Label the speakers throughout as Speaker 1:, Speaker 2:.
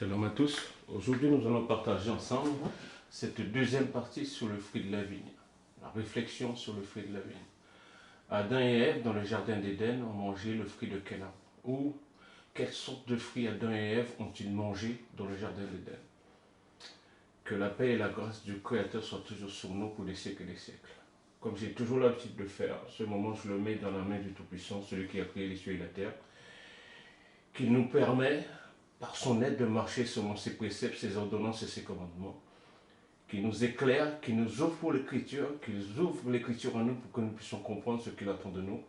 Speaker 1: Shalom à tous. Aujourd'hui, nous allons partager ensemble cette deuxième partie sur le fruit de la vigne. La réflexion sur le fruit de la vigne. Adam et Ève, dans le jardin d'Éden, ont mangé le fruit de quel arbre? Ou quelle sorte de fruits Adam et Ève ont-ils mangé dans le jardin d'Éden? Que la paix et la grâce du Créateur soient toujours sur nous pour des siècles et des siècles. Comme j'ai toujours l'habitude de faire, ce moment je le mets dans la main du Tout-Puissant, celui qui a créé les cieux et la terre, qui nous permet par son aide de marcher selon ses préceptes, ses ordonnances et ses commandements, qui nous éclaire, qui nous ouvre l'Écriture, qui ouvre l'Écriture à nous pour que nous puissions comprendre ce qu'il attend de nous,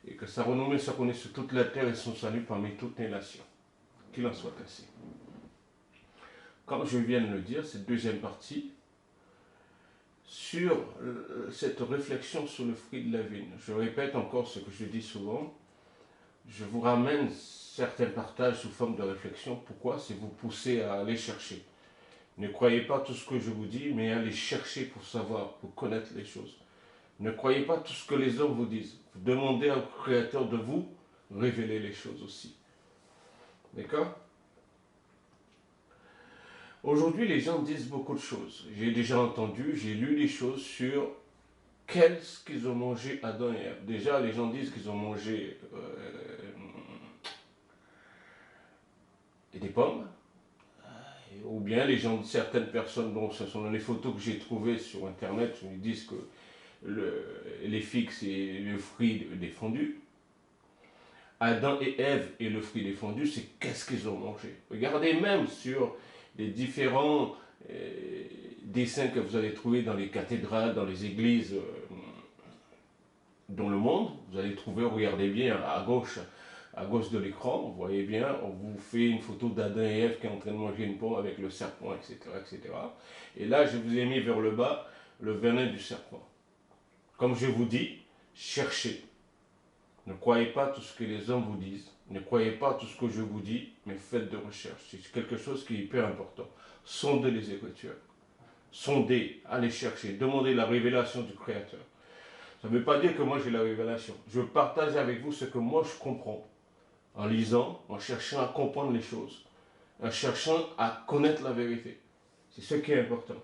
Speaker 1: et que sa renommée soit connue sur toute la terre et son salut parmi toutes les nations. Qu'il en soit ainsi. Comme je viens de le dire, cette deuxième partie, sur cette réflexion sur le fruit de la vigne. Je répète encore ce que je dis souvent, je vous ramène certains partages sous forme de réflexion. Pourquoi? C'est vous pousser à aller chercher. Ne croyez pas tout ce que je vous dis, mais allez chercher pour savoir, pour connaître les choses. Ne croyez pas tout ce que les hommes vous disent. Vous demandez au Créateur de vous révéler les choses aussi. D'accord? Aujourd'hui, les gens disent beaucoup de choses. J'ai déjà entendu, j'ai lu des choses sur qu'est-ce qu'ils ont mangé Adam et Ève. Déjà, les gens disent qu'ils ont mangé des pommes. Ou bien certaines personnes, dont ce sont les photos que j'ai trouvées sur internet, ils disent que les figues c'est le fruit défendu. Adam et Ève et le fruit défendu, c'est qu'est-ce qu'ils ont mangé. Regardez même sur les différents dessins que vous allez trouver dans les cathédrales, dans les églises dans le monde, vous allez trouver, regardez bien à gauche de l'écran, vous voyez bien, on vous fait une photo d'Adam et Ève qui est en train de manger une pomme avec le serpent, etc., etc. Et là, je vous ai mis vers le bas le venin du serpent. Comme je vous dis, cherchez. Ne croyez pas tout ce que les hommes vous disent. Ne croyez pas tout ce que je vous dis, mais faites de recherche. C'est quelque chose qui est hyper important. Sondez les Écritures. Sondez, allez chercher, demandez la révélation du Créateur. Ça ne veut pas dire que moi j'ai la révélation. Je partage avec vous ce que moi je comprends. En lisant, en cherchant à comprendre les choses, en cherchant à connaître la vérité. C'est ce qui est important.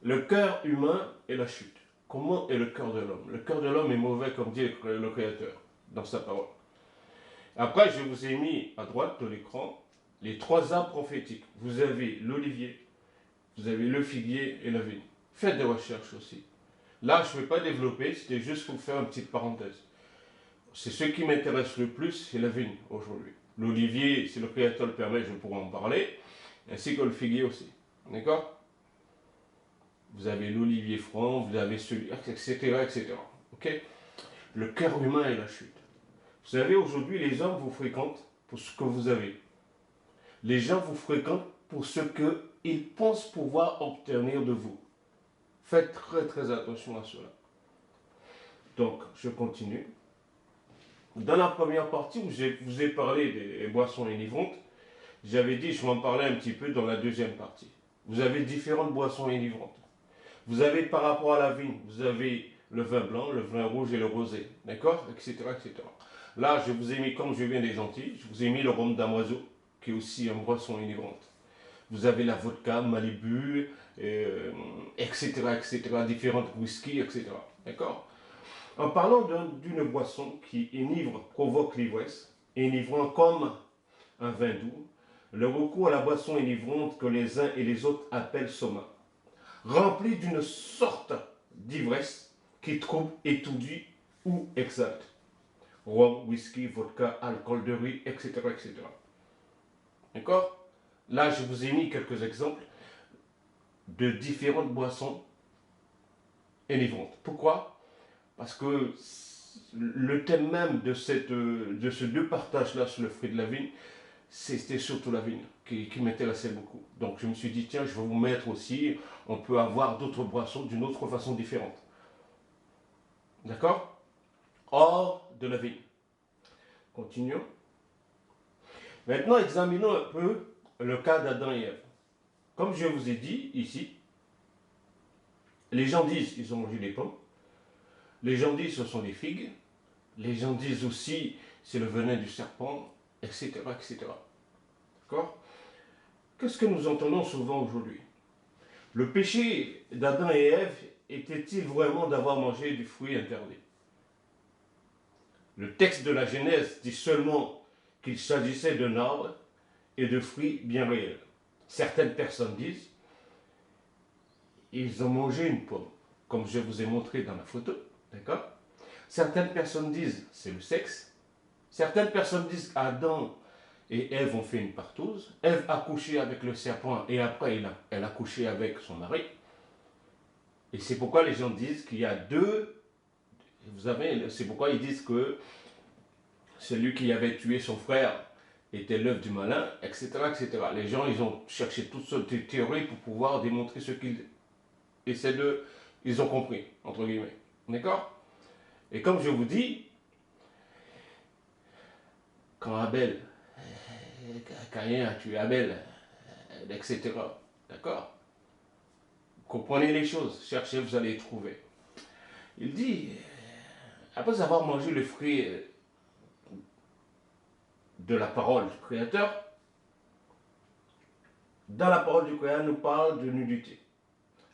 Speaker 1: Le cœur humain est la chute. Comment est le cœur de l'homme? Le cœur de l'homme est mauvais, comme dit le Créateur dans sa parole. Après, je vous ai mis à droite de l'écran les trois arbres prophétiques. Vous avez l'olivier, vous avez le figuier et la vigne. Faites des recherches aussi. Là, je ne vais pas développer, c'était juste pour faire une petite parenthèse. C'est ce qui m'intéresse le plus, c'est la vigne aujourd'hui. L'olivier, si le Créateur le permet, je pourrai en parler, ainsi que le figuier aussi. D'accord? Vous avez l'olivier franc, vous avez celui, etc., etc. Ok? Le cœur humain est la chute. Vous savez, aujourd'hui, les hommes vous fréquentent pour ce que vous avez. Les gens vous fréquentent pour ce qu'ils pensent pouvoir obtenir de vous. Faites très très attention à cela. Donc, je continue. Dans la première partie où je vous ai parlé des boissons enivrantes, j'avais dit, je m'en parlais un petit peu dans la deuxième partie. Vous avez différentes boissons enivrantes. Vous avez par rapport à la vigne, vous avez le vin blanc, le vin rouge et le rosé, d'accord, etc., etc. Là, je vous ai mis, comme je viens des Antilles, je vous ai mis le rhum damoiseau, qui est aussi une boisson enivrante. Vous avez la vodka, Malibu, etc., etc., différentes whisky, etc., d'accord. En parlant d'une boisson qui enivre, provoque l'ivresse, enivrant comme un vin doux, le recours à la boisson enivrante que les uns et les autres appellent soma, remplie d'une sorte d'ivresse qui trouble, étourdit ou exalte. Rhum, whisky, vodka, alcool de riz, etc., etc. D'accord? Là, je vous ai mis quelques exemples de différentes boissons enivrantes. Pourquoi? Parce que le thème même de ce deux partages-là sur le fruit de la vigne, c'était surtout la vigne qui m'intéressait beaucoup. Donc je me suis dit, tiens, je vais vous mettre aussi, on peut avoir d'autres boissons d'une autre façon différente. D'accord? Hors de la vigne. Continuons. Maintenant, examinons un peu le cas d'Adam et Ève. Comme je vous ai dit ici, les gens disent qu'ils ont mangé des pommes. Les gens disent ce sont des figues. Les gens disent aussi c'est le venin du serpent, etc., etc. D'accord? Qu'est-ce que nous entendons souvent aujourd'hui? Le péché d'Adam et Ève était-il vraiment d'avoir mangé du fruit interdit? Le texte de la Genèse dit seulement qu'il s'agissait d'un arbre et de fruits bien réels. Certaines personnes disent ils ont mangé une pomme, comme je vous ai montré dans la photo. D'accord? Certaines personnes disent c'est le sexe. Certaines personnes disent Adam et Ève ont fait une partouze. Ève a couché avec le serpent et après elle a couché avec son mari. Et c'est pourquoi les gens disent qu'il y a deux. C'est pourquoi ils disent que celui qui avait tué son frère était l'œuvre du malin, etc., etc. Les gens, ils ont cherché toutes sortes de théories pour pouvoir démontrer ce qu'ils essaient de... Ils ont compris, entre guillemets. D'accord? Et comme je vous dis, quand Abel, Caïn a tué Abel, etc., d'accord? Comprenez les choses, cherchez, vous allez les trouver. Il dit, après avoir mangé le fruit de la parole du Créateur, dans la parole du Créateur, nous parle de nudité.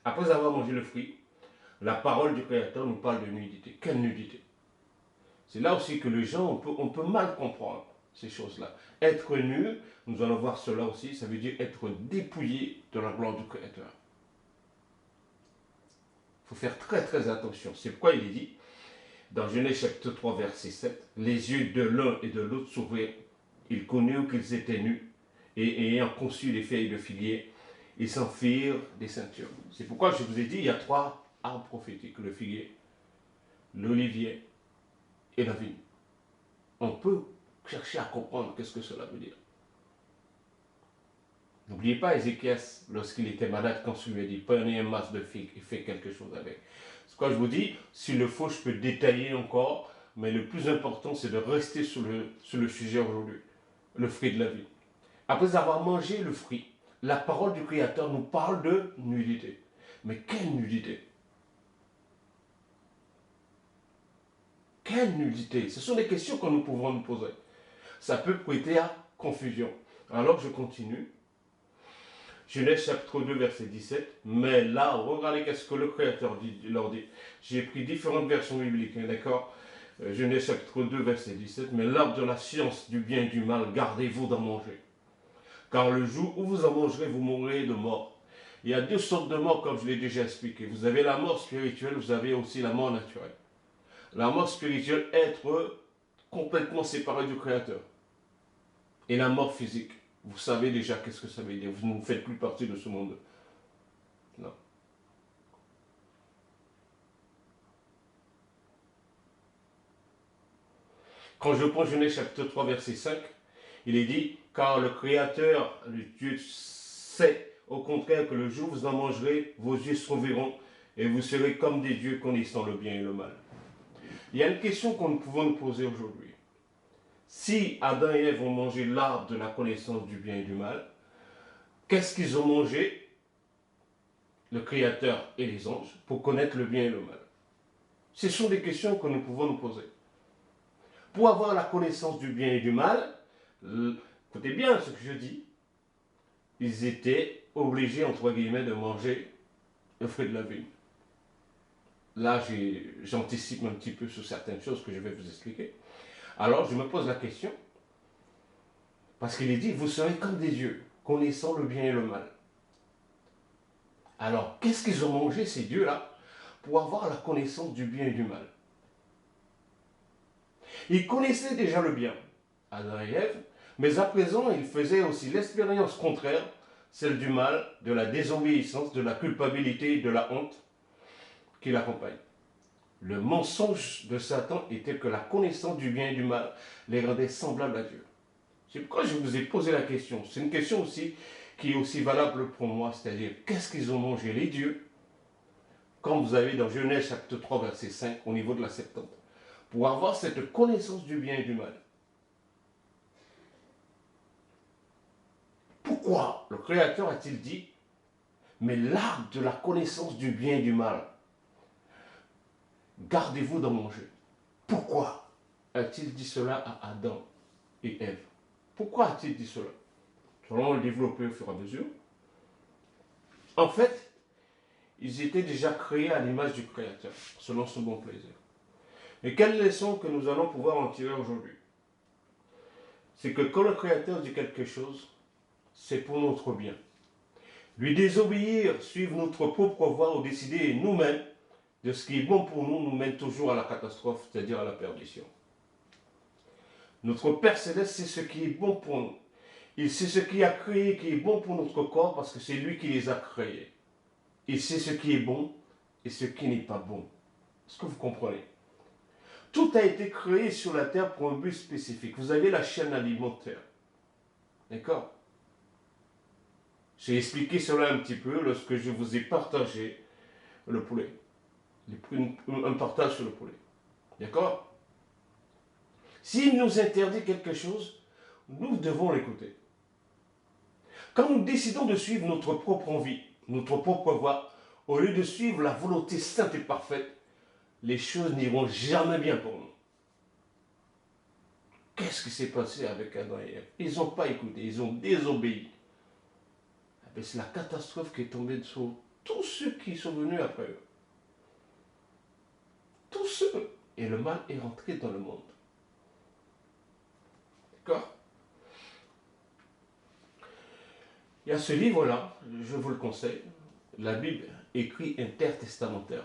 Speaker 1: Après avoir mangé le fruit, la parole du Créateur nous parle de nudité. Quelle nudité? C'est là aussi que les gens, on peut mal comprendre ces choses-là. Être nu, nous allons voir cela aussi, ça veut dire être dépouillé de la gloire du Créateur. Il faut faire très très attention. C'est pourquoi il est dit, dans Genèse chapitre 3, verset 7, les yeux de l'un et de l'autre s'ouvrirent. Ils connurent qu'ils étaient nus, et ayant conçu les feuilles de figuier, ils s'en firent des ceintures. C'est pourquoi je vous ai dit, il y a trois arbres prophétiques, le figuier, l'olivier et la vigne. On peut chercher à comprendre qu'est-ce que cela veut dire. N'oubliez pas Ézéchias, lorsqu'il était malade, quand je lui ai dit, prenez un masque de figues et faites quelque chose avec. C'est quoi je vous dis, s'il le faut, je peux détailler encore, mais le plus important, c'est de rester sur le sujet aujourd'hui, le fruit de la vie. Après avoir mangé le fruit, la parole du Créateur nous parle de nudité. Mais quelle nudité? Quelle nudité? Ce sont des questions que nous pouvons nous poser. Ça peut prêter à confusion. Alors je continue. Genèse chapitre 2, verset 17. Mais là, regardez qu'est-ce que le Créateur leur dit. J'ai pris différentes versions bibliques, hein, d'accord? Genèse chapitre 2, verset 17. Mais l'arbre de la science du bien et du mal, gardez-vous d'en manger. Car le jour où vous en mangerez, vous mourrez de mort. Il y a deux sortes de morts, comme je l'ai déjà expliqué. Vous avez la mort spirituelle, vous avez aussi la mort naturelle. La mort spirituelle, être complètement séparé du Créateur. Et la mort physique, vous savez déjà qu'est-ce que ça veut dire. Vous ne faites plus partie de ce monde. Non. Quand je prends Genèse chapitre 3, verset 5, il est dit, car le Créateur, le Dieu, sait au contraire que le jour où vous en mangerez, vos yeux s'ouvriront et vous serez comme des dieux connaissant le bien et le mal. Il y a une question que nous pouvons nous poser aujourd'hui. Si Adam et Ève ont mangé l'arbre de la connaissance du bien et du mal, qu'est-ce qu'ils ont mangé, le Créateur et les anges, pour connaître le bien et le mal? Ce sont des questions que nous pouvons nous poser. Pour avoir la connaissance du bien et du mal, écoutez bien ce que je dis, ils étaient obligés, entre guillemets, de manger le fruit de la vigne. Là, j'anticipe un petit peu sur certaines choses que je vais vous expliquer. Alors, je me pose la question, parce qu'il est dit, vous serez comme des dieux, connaissant le bien et le mal. Alors, qu'est-ce qu'ils ont mangé, ces dieux-là, pour avoir la connaissance du bien et du mal? Ils connaissaient déjà le bien, Adam et Ève, mais à présent, ils faisaient aussi l'expérience contraire, celle du mal, de la désobéissance, de la culpabilité et de la honte qui l'accompagne. Le mensonge de Satan était que la connaissance du bien et du mal les rendait semblables à Dieu. C'est pourquoi je vous ai posé la question. C'est une question aussi qui est aussi valable pour moi, c'est-à-dire qu'est-ce qu'ils ont mangé les dieux, comme vous avez dans Genèse chapitre 3 verset 5 au niveau de la Septante, pour avoir cette connaissance du bien et du mal. Pourquoi le Créateur a-t-il dit, mais l'arbre de la connaissance du bien et du mal, gardez-vous d'en manger? Pourquoi a-t-il dit cela à Adam et Ève? Pourquoi a-t-il dit cela? Nous allons le développer au fur et à mesure. En fait, ils étaient déjà créés à l'image du Créateur, selon son bon plaisir. Et quelle leçon que nous allons pouvoir en tirer aujourd'hui? C'est que quand le Créateur dit quelque chose, c'est pour notre bien. Lui désobéir, suivre notre propre voie ou décider nous-mêmes de ce qui est bon pour nous, nous mène toujours à la catastrophe, c'est-à-dire à la perdition. Notre Père Céleste sait ce qui est bon pour nous. Il sait ce qu'il a créé qui est bon pour notre corps parce que c'est lui qui les a créés. Il sait ce qui est bon et ce qui n'est pas bon. Est-ce que vous comprenez? Tout a été créé sur la terre pour un but spécifique. Vous avez la chaîne alimentaire. D'accord? J'ai expliqué cela un petit peu lorsque je vous ai partagé le poulet. Un partage sur le poulet. D'accord? S'il nous interdit quelque chose, nous devons l'écouter. Quand nous décidons de suivre notre propre envie, notre propre voie, au lieu de suivre la volonté sainte et parfaite, les choses n'iront jamais bien pour nous. Qu'est-ce qui s'est passé avec Adam et Ève? Ils n'ont pas écouté, ils ont désobéi. C'est la catastrophe qui est tombée sur tous ceux qui sont venus après eux. Tous ceux. Et le mal est rentré dans le monde. D'accord? Il y a ce livre-là, je vous le conseille, la Bible écrit intertestamentaire.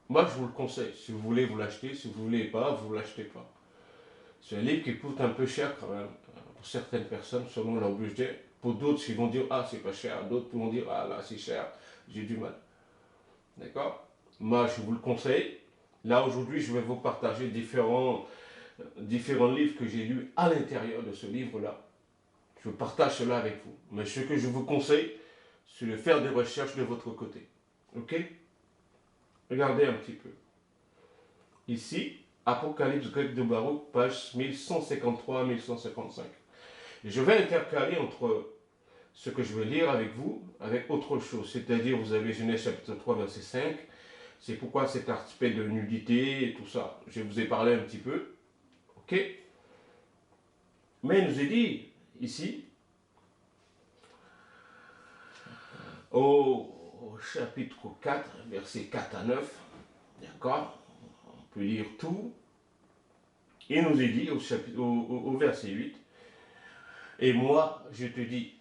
Speaker 1: Moi, je vous le conseille. Si vous voulez, vous l'achetez. Si vous ne voulez pas, vous ne l'achetez pas. C'est un livre qui coûte un peu cher quand même, pour certaines personnes, selon leur budget. Pour d'autres, ils vont dire, ah, c'est pas cher. D'autres vont dire, ah, là, c'est cher. J'ai du mal. D'accord? Moi, je vous le conseille. Là, aujourd'hui, je vais vous partager différents livres que j'ai lus à l'intérieur de ce livre-là. Je partage cela avec vous. Mais ce que je vous conseille, c'est de faire des recherches de votre côté. Ok? Regardez un petit peu. Ici, Apocalypse grec de Baruch, page 1153 à 1155. Et je vais intercaler entre ce que je vais lire avec vous, avec autre chose. C'est-à-dire, vous avez Genèse chapitre 3, verset 5. C'est pourquoi cet aspect de nudité et tout ça. Je vous ai parlé un petit peu. Ok? Mais il nous est dit, ici, au chapitre 4, versets 4 à 9, d'accord? On peut lire tout. Il nous est dit au verset 8, et moi, je te dis,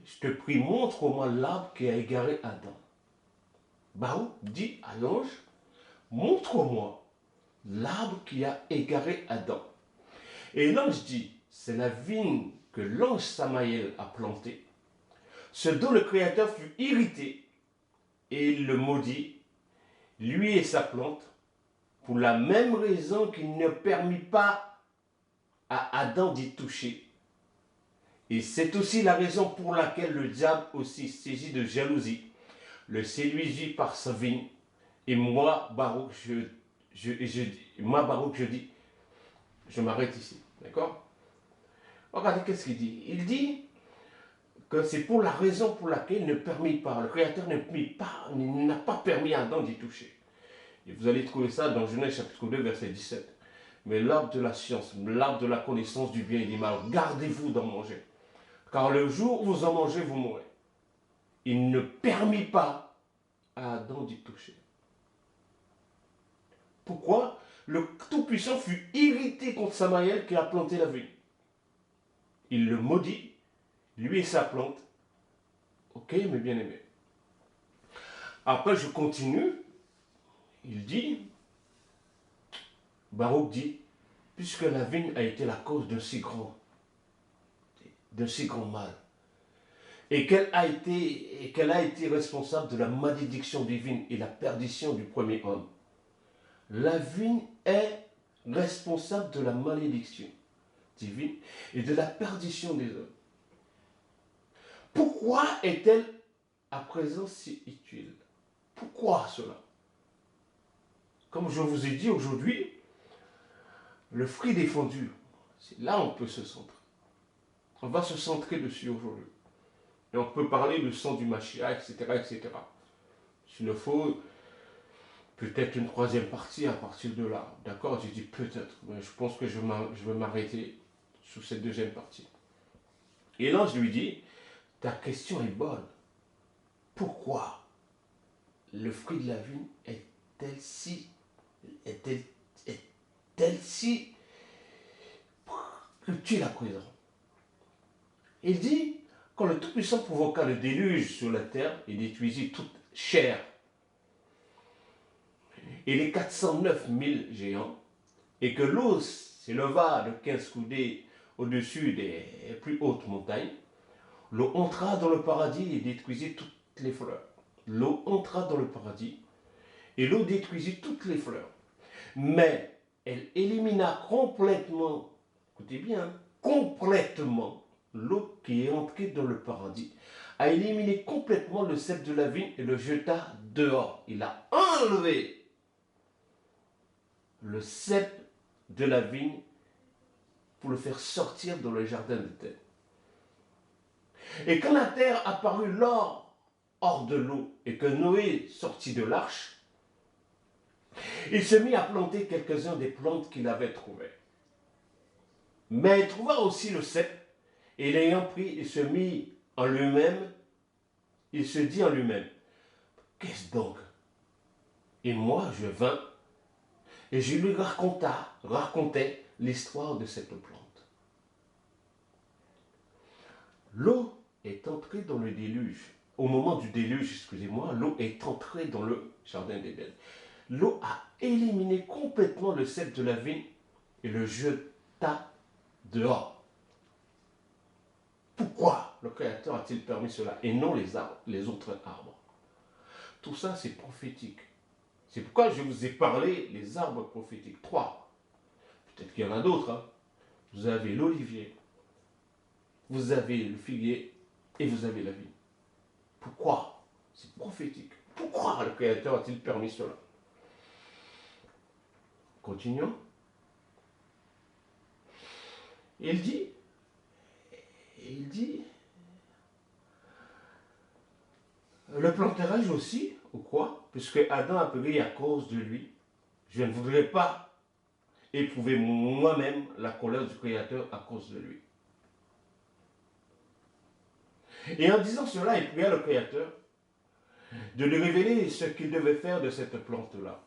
Speaker 1: je te prie, montre-moi l'arbre qui a égaré Adam. Baruch dit à l'ange, montre-moi l'arbre qui a égaré Adam. Et l'ange dit, c'est la vigne que l'ange Samaël a plantée, ce dont le Créateur fut irrité, et il le maudit, lui et sa plante, pour la même raison qu'il ne permit pas à Adam d'y toucher. Et c'est aussi la raison pour laquelle le diable aussi saisi de jalousie le séduisit par sa vigne. Et moi, Baruch, je dis, je m'arrête ici. D'accord? Regardez qu'est-ce qu'il dit. Il dit que c'est pour la raison pour laquelle il ne permet pas, le Créateur n'a pas permis à Adam d'y toucher. Et vous allez trouver ça dans Genèse chapitre 2, verset 17. Mais l'arbre de la science, l'arbre de la connaissance du bien et du mal, gardez-vous d'en manger. Car le jour où vous en mangez, vous mourrez. Il ne permit pas à Adam d'y toucher. Pourquoi? Le Tout-Puissant fut irrité contre Samaël qui a planté la vigne. Il le maudit, lui et sa plante. Ok, mes bien-aimés. Après, je continue. Il dit, Baruch dit, puisque la vigne a été la cause d'un si grand mal, et qu'elle a été responsable de la malédiction divine et la perdition du premier homme. La vigne est responsable de la malédiction divine et de la perdition des hommes. Pourquoi est-elle à présent si utile? Pourquoi cela? Comme je vous ai dit aujourd'hui, le fruit défendu, c'est là où on peut se centrer. On va se centrer dessus aujourd'hui. Et on peut parler du sang du Mashiach, etc., etc. S'il le faut, peut-être une troisième partie à partir de là. D'accord? J'ai dit peut-être, mais je pense que je vais m'arrêter sur cette deuxième partie. Et l'ange lui dit, ta question est bonne. Pourquoi le fruit de la vigne est-elle si, est-elle si utile à présent? Il dit, quand le Tout-Puissant provoqua le déluge sur la terre et détruisit toute chair, et les 409 000 géants, et que l'eau s'éleva de 15 coudées au-dessus des plus hautes montagnes, l'eau entra dans le paradis et détruisit toutes les fleurs. L'eau entra dans le paradis et l'eau détruisit toutes les fleurs. Mais elle élimina complètement, écoutez bien, complètement l'eau qui est entrée dans le paradis, a éliminé complètement le cep de la vigne et le jeta dehors. Il a enlevé le cep de la vigne pour le faire sortir dans le jardin d'Éden. Et quand la terre apparut hors de l'eau et que Noé sortit de l'arche, il se mit à planter quelques-uns des plantes qu'il avait trouvées. Mais il trouva aussi le cep, et l'ayant pris, il se mit en lui-même, il se dit en lui-même, qu'est-ce donc? Et moi, je vins, et je lui racontais l'histoire de cette plante. L'eau est entrée dans le déluge. Au moment du déluge, excusez-moi, l'eau est entrée dans le jardin d'Éden. L'eau a éliminé complètement le cep de la vigne et le jeta dehors. Pourquoi le Créateur a-t-il permis cela et non les autres arbres? Tout ça, c'est prophétique. C'est pourquoi je vous ai parlé des arbres prophétiques. 3. Peut-être qu'il y en a d'autres. Hein. Vous avez l'olivier, vous avez le figuier et vous avez la vigne. Pourquoi? C'est prophétique. Pourquoi le Créateur a-t-il permis cela? Continuons. Il dit, le planterai-je aussi, ou quoi? Puisque Adam a péri à cause de lui, je ne voudrais pas éprouver moi-même la colère du Créateur à cause de lui. Et en disant cela, il pria le Créateur de lui révéler ce qu'il devait faire de cette plante-là.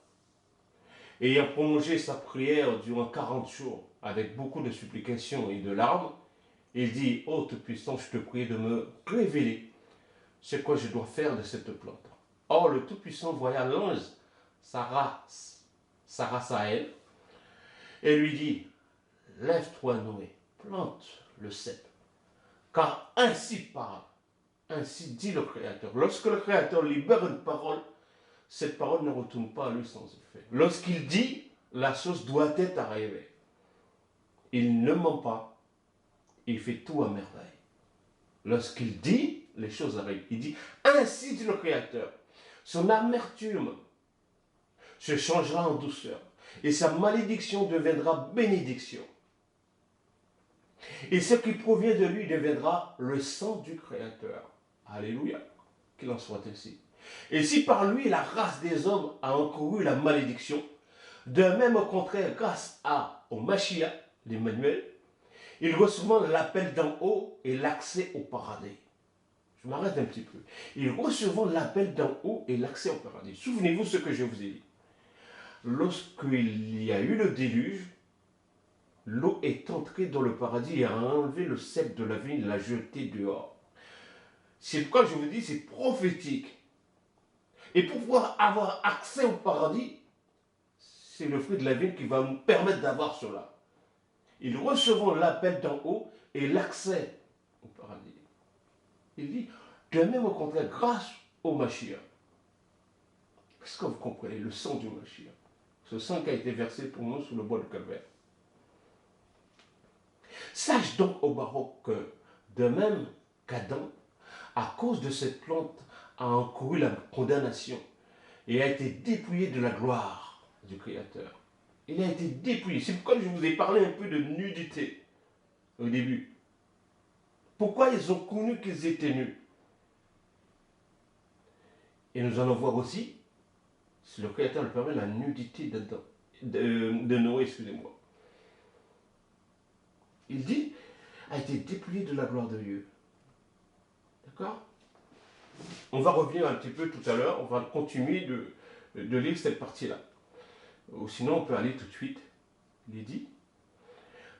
Speaker 1: Et ayant prolongé sa prière durant 40 jours, avec beaucoup de supplications et de larmes, il dit, ô Tout-Puissant, je te prie de me révéler ce que je dois faire de cette plante. Or, le Tout-Puissant voya l'ange Sarasaël et lui dit, lève-toi Noé, plante le cep, car ainsi dit le Créateur. Lorsque le Créateur libère une parole, cette parole ne retourne pas à lui sans effet. Lorsqu'il dit, la chose doit être arrivée. Il ne ment pas, il fait tout à merveille. Lorsqu'il dit, les choses arrivent. Il dit, ainsi dit le Créateur, son amertume se changera en douceur et sa malédiction deviendra bénédiction. Et ce qui provient de lui deviendra le sang du Créateur. Alléluia, qu'il en soit ainsi. Et si par lui la race des hommes a encouru la malédiction, de même au contraire, grâce au Mashiach, l'Emmanuel, ils recevront l'appel d'en haut et l'accès au paradis. Je m'arrête un petit peu. Ils recevront l'appel d'en haut et l'accès au paradis. Souvenez-vous ce que je vous ai dit. Lorsqu'il y a eu le déluge, l'eau est entrée dans le paradis et a enlevé le cep de la vigne et l'a jeté dehors. C'est pourquoi je vous dis, c'est prophétique. Et pour pouvoir avoir accès au paradis, c'est le fruit de la vigne qui va nous permettre d'avoir cela. Ils recevront l'appel d'en haut et l'accès au paradis. Il dit, de même au contraire, grâce au Mashiach. Est-ce que vous comprenez le sang du Mashiach? Ce sang qui a été versé pour nous sur le bois de Calvaire. Sache donc au baroque que, de même qu'Adam, à cause de cette plante, a encouru la condamnation et a été dépouillé de la gloire du Créateur. Il a été dépouillé. C'est pourquoi je vous ai parlé un peu de nudité au début. Pourquoi ils ont connu qu'ils étaient nus? Et nous allons voir aussi, si le Créateur le permet, la nudité de Noé, excusez-moi. Il dit, a été dépouillé de la gloire de Dieu. D'accord? On va revenir un petit peu tout à l'heure, on va continuer de lire cette partie-là. Ou sinon, on peut aller tout de suite. Il est dit,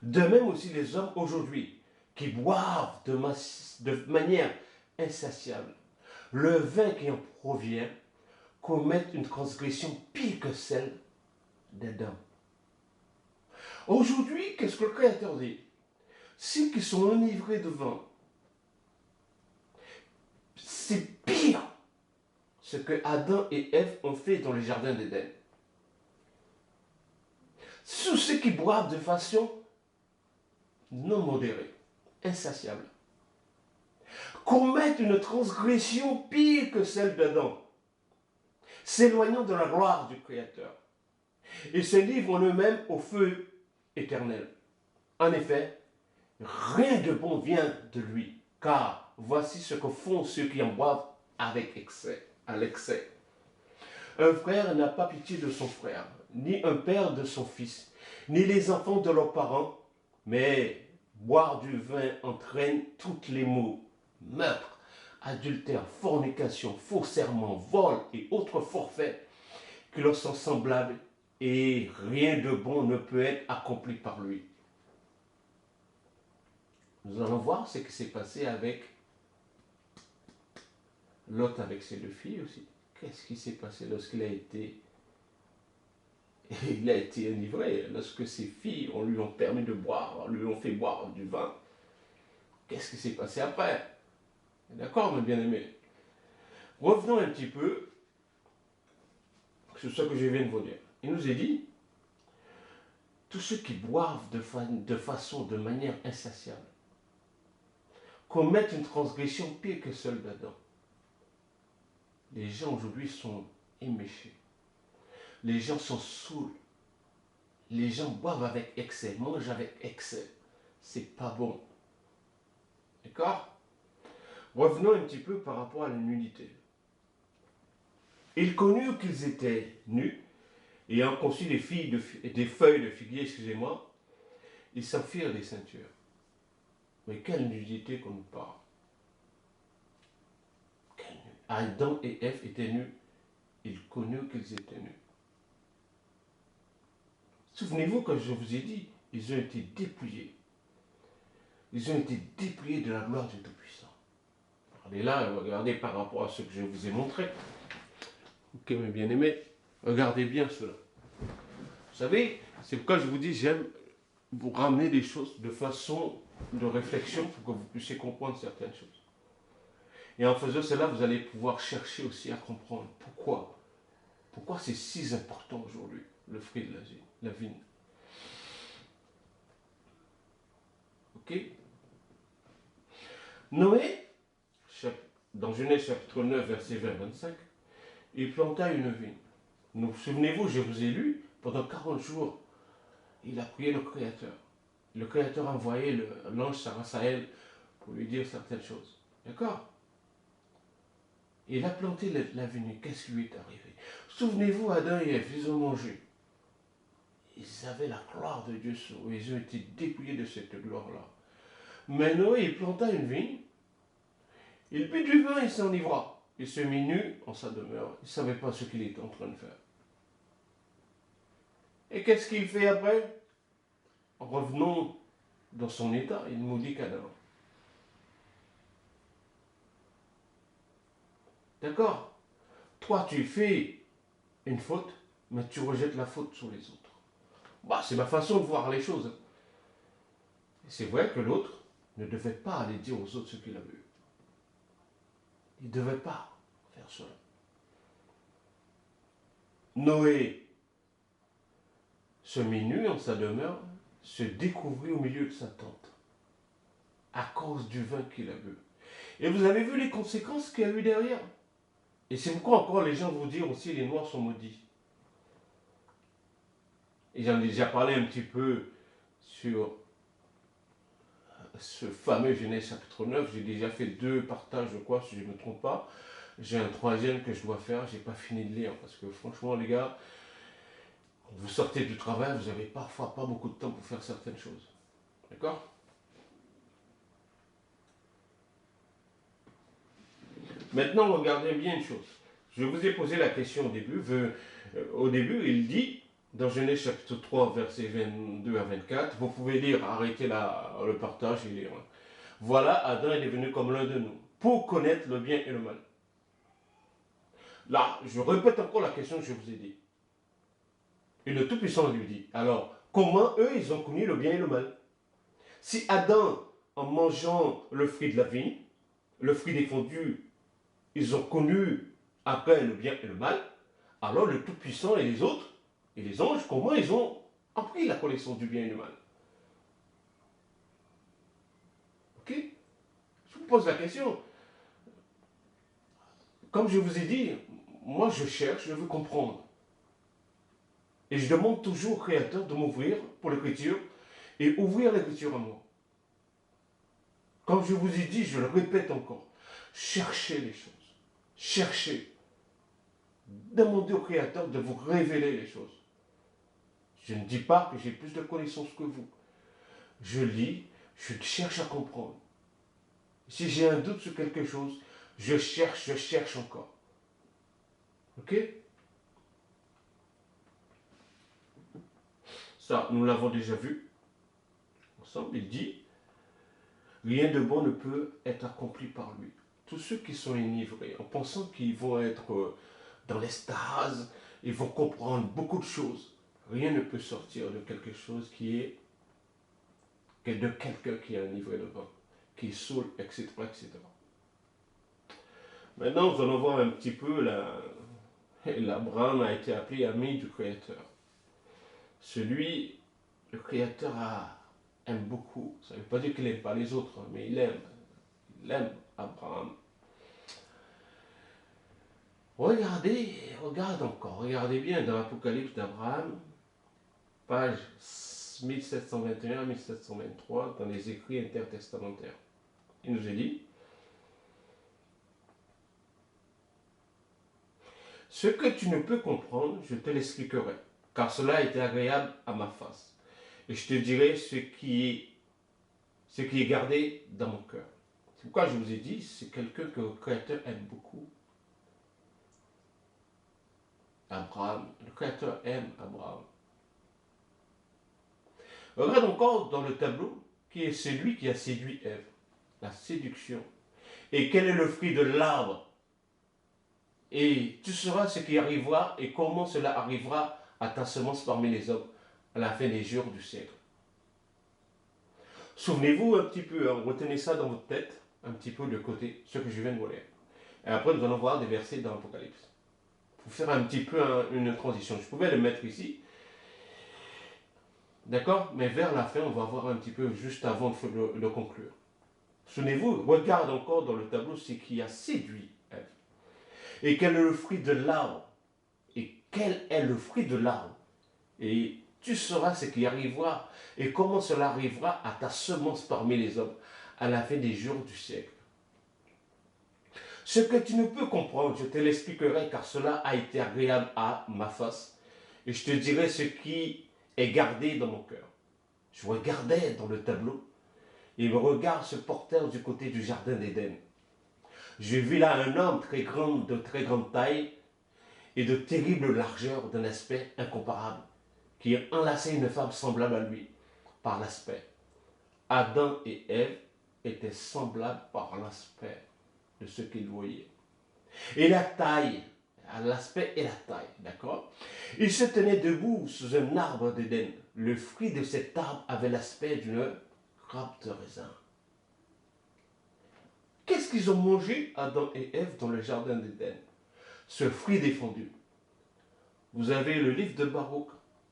Speaker 1: de même aussi les hommes aujourd'hui, qui boivent de manière insatiable le vin qui en provient, commettent une transgression pire que celle d'Adam. Aujourd'hui, qu'est-ce que le Créateur dit? Ceux qui sont enivrés de vin, c'est pire ce que Adam et Ève ont fait dans le jardin d'Éden. Tous ceux qui boivent de façon non modérée, insatiable, commettent une transgression pire que celle d'Adam, s'éloignant de la gloire du Créateur, et se livrent en eux-mêmes au feu éternel. En effet, rien de bon vient de lui, car voici ce que font ceux qui en boivent avec excès, à l'excès. Un frère n'a pas pitié de son frère, ni un père de son fils, ni les enfants de leurs parents, mais boire du vin entraîne toutes les maux, meurtre, adultère, fornication, faux serment, vol et autres forfaits qui leur sont semblables, et rien de bon ne peut être accompli par lui. Nous allons voir ce qui s'est passé avec Lot avec ses deux filles aussi. Qu'est-ce qui s'est passé lorsqu'il a été... Il a été enivré, lorsque ses filles lui ont permis de boire, lui ont fait boire du vin. Qu'est-ce qui s'est passé après? D'accord, mes bien-aimés? Revenons un petit peu sur ce que je viens de vous dire. Il nous est dit, tous ceux qui boivent de manière insatiable, commettent une transgression pire que celle d'Adam. Les gens aujourd'hui sont éméchés. Les gens sont saouls. Les gens boivent avec excès, mangent avec excès. C'est pas bon. D'accord? Revenons un petit peu par rapport à la nudité. Ils connurent qu'ils étaient nus, ayant conçu des feuilles de figuier, excusez-moi, ils s'en firent des ceintures. Mais quelle nudité qu'on nous parle. Adam et Ève étaient nus, ils connurent qu'ils étaient nus. Souvenez-vous que je vous ai dit, ils ont été dépouillés. Ils ont été dépouillés de la gloire du Tout-Puissant. Regardez là, regardez par rapport à ce que je vous ai montré. Ok, mes bien-aimés, regardez bien cela. Vous savez, c'est pourquoi je vous dis, j'aime vous ramener des choses de façon de réflexion pour que vous puissiez comprendre certaines choses. Et en faisant cela, vous allez pouvoir chercher aussi à comprendre pourquoi. Pourquoi c'est si important aujourd'hui, le fruit de la vigne. Ok? Noé, dans Genèse chapitre 9, verset 20-25, il planta une vigne. Souvenez-vous, je vous ai lu, pendant 40 jours, il a prié le Créateur. Le Créateur a envoyé l'ange Sarasaël pour lui dire certaines choses. D'accord? Il a planté la vigne. Qu'est-ce qui lui est arrivé? Souvenez-vous, Adam et Ève, ils ont mangé. Ils avaient la gloire de Dieu sur eux. Ils ont été dépouillés de cette gloire-là. Mais Noé, il planta une vigne. Il but du vin et s'enivra. Il se mit nu en sa demeure. Il ne savait pas ce qu'il était en train de faire. Et qu'est-ce qu'il fait après? Revenons dans son état. Il maudit qu'Adam. D'accord? Toi, tu fais une faute, mais tu rejettes la faute sur les autres. Bah, c'est ma façon de voir les choses. C'est vrai que l'autre ne devait pas aller dire aux autres ce qu'il avait eu. Il ne devait pas faire cela. Noé se mit nu en sa demeure, se découvrit au milieu de sa tente, à cause du vin qu'il a bu. Et vous avez vu les conséquences qu'il y a eu derrière. Et c'est pourquoi encore les gens vont dire aussi les Noirs sont maudits. Et j'en ai déjà parlé un petit peu sur ce fameux Genèse chapitre 9. J'ai déjà fait 2 partages, je crois, si je ne me trompe pas. J'ai un 3e que je dois faire, je n'ai pas fini de lire. Parce que franchement, les gars, vous sortez du travail, vous n'avez parfois pas beaucoup de temps pour faire certaines choses. D'accord? Maintenant, regardez bien une chose. Je vous ai posé la question au début. Au début, il dit, dans Genèse chapitre 3, versets 22 à 24, vous pouvez lire, arrêtez le partage et lire. Voilà, Adam est devenu comme l'un de nous, pour connaître le bien et le mal. Là, je répète encore la question que je vous ai dit. Et le Tout-Puissant lui dit, alors, comment eux, ils ont connu le bien et le mal? Si Adam, en mangeant le fruit de la vie, le fruit défendu, ils ont connu après le bien et le mal, alors le Tout-Puissant et les autres, et les anges, comment ils ont appris la connaissance du bien et du mal? Ok? Je vous pose la question. Comme je vous ai dit, moi je cherche, je veux comprendre. Et je demande toujours au Créateur de m'ouvrir pour l'écriture et ouvrir l'écriture à moi. Comme je vous ai dit, je le répète encore, cherchez les choses. Cherchez. Demandez au Créateur de vous révéler les choses. Je ne dis pas que j'ai plus de connaissances que vous. Je lis, je cherche à comprendre. Si j'ai un doute sur quelque chose, je cherche encore. Ok? Ça, nous l'avons déjà vu ensemble. Il dit, rien de bon ne peut être accompli par lui. Tous ceux qui sont enivrés, en pensant qu'ils vont être dans l'extase, ils vont comprendre beaucoup de choses. Rien ne peut sortir de quelque chose qui est que de quelqu'un qui est enivré de vin, qui est saoul, etc., etc. Maintenant, nous allons voir un petit peu l'Abraham a été appelé ami du Créateur. Celui, le Créateur aime beaucoup. Ça ne veut pas dire qu'il n'aime pas les autres, mais il aime. Il aime Abraham. Regarde encore, regardez bien dans l'Apocalypse d'Abraham, page 1721-1723, dans les écrits intertestamentaires. Il nous est dit, ce que tu ne peux comprendre, je te l'expliquerai, car cela est agréable à ma face. Et je te dirai ce qui est gardé dans mon cœur. C'est pourquoi je vous ai dit, c'est quelqu'un que le Créateur aime beaucoup. Abraham, le Créateur aime Abraham. Regarde encore dans le tableau qui est celui qui a séduit Ève, la séduction. Et quel est le fruit de l'arbre? Et tu sauras ce qui arrivera et comment cela arrivera à ta semence parmi les hommes à la fin des jours du siècle. Souvenez-vous un petit peu, retenez ça dans votre tête, un petit peu de côté, ce que je viens de vous lire. Et après, nous allons voir des versets dans l'Apocalypse. Pour faire un petit peu une transition. Je pouvais le mettre ici. D'accord? Mais vers la fin, on va voir un petit peu, juste avant de conclure. Souvenez-vous, regarde encore dans le tableau ce qui a séduit Ève. Et quel est le fruit de l'arbre? Et quel est le fruit de l'arbre? Et tu sauras ce qui arrivera et comment cela arrivera à ta semence parmi les hommes à la fin des jours du siècle. Ce que tu ne peux comprendre, je te l'expliquerai car cela a été agréable à ma face et je te dirai ce qui est gardé dans mon cœur. Je regardais dans le tableau et mes regards se portèrent du côté du jardin d'Éden. Je vis là un homme très grand, de très grande taille et de terrible largeur, d'un aspect incomparable, qui enlaçait une femme semblable à lui par l'aspect. Adam et Ève étaient semblables par l'aspect de ce qu'ils voyaient. Et la taille, l'aspect et la taille, d'accord? Ils se tenaient debout sous un arbre d'Éden. Le fruit de cet arbre avait l'aspect d'une grappe de raisin. Qu'est-ce qu'ils ont mangé, Adam et Ève, dans le jardin d'Éden? Ce fruit défendu. Vous avez le livre de Baruch,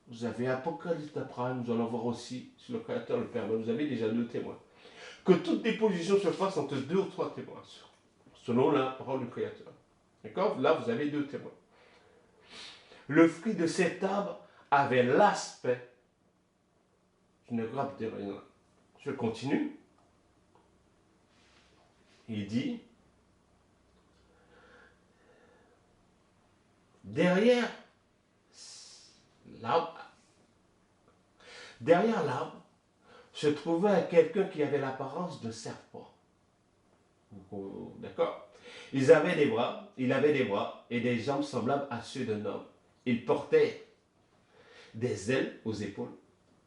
Speaker 1: vous avez Apocalypse d'Abraham, nous allons voir aussi, si le Créateur le permet, vous avez déjà 2 témoins. Que toute déposition se fasse entre 2 ou 3 témoins, selon la parole du Créateur. D'accord? Là, vous avez 2 témoins. Le fruit de cet arbre avait l'aspect d'une grappe de raisin. Je continue. Il dit, derrière l'arbre se trouvait quelqu'un qui avait l'apparence d'un serpent. D'accord? Il avait des bras et des jambes semblables à ceux d'un homme. Il portait des ailes aux épaules,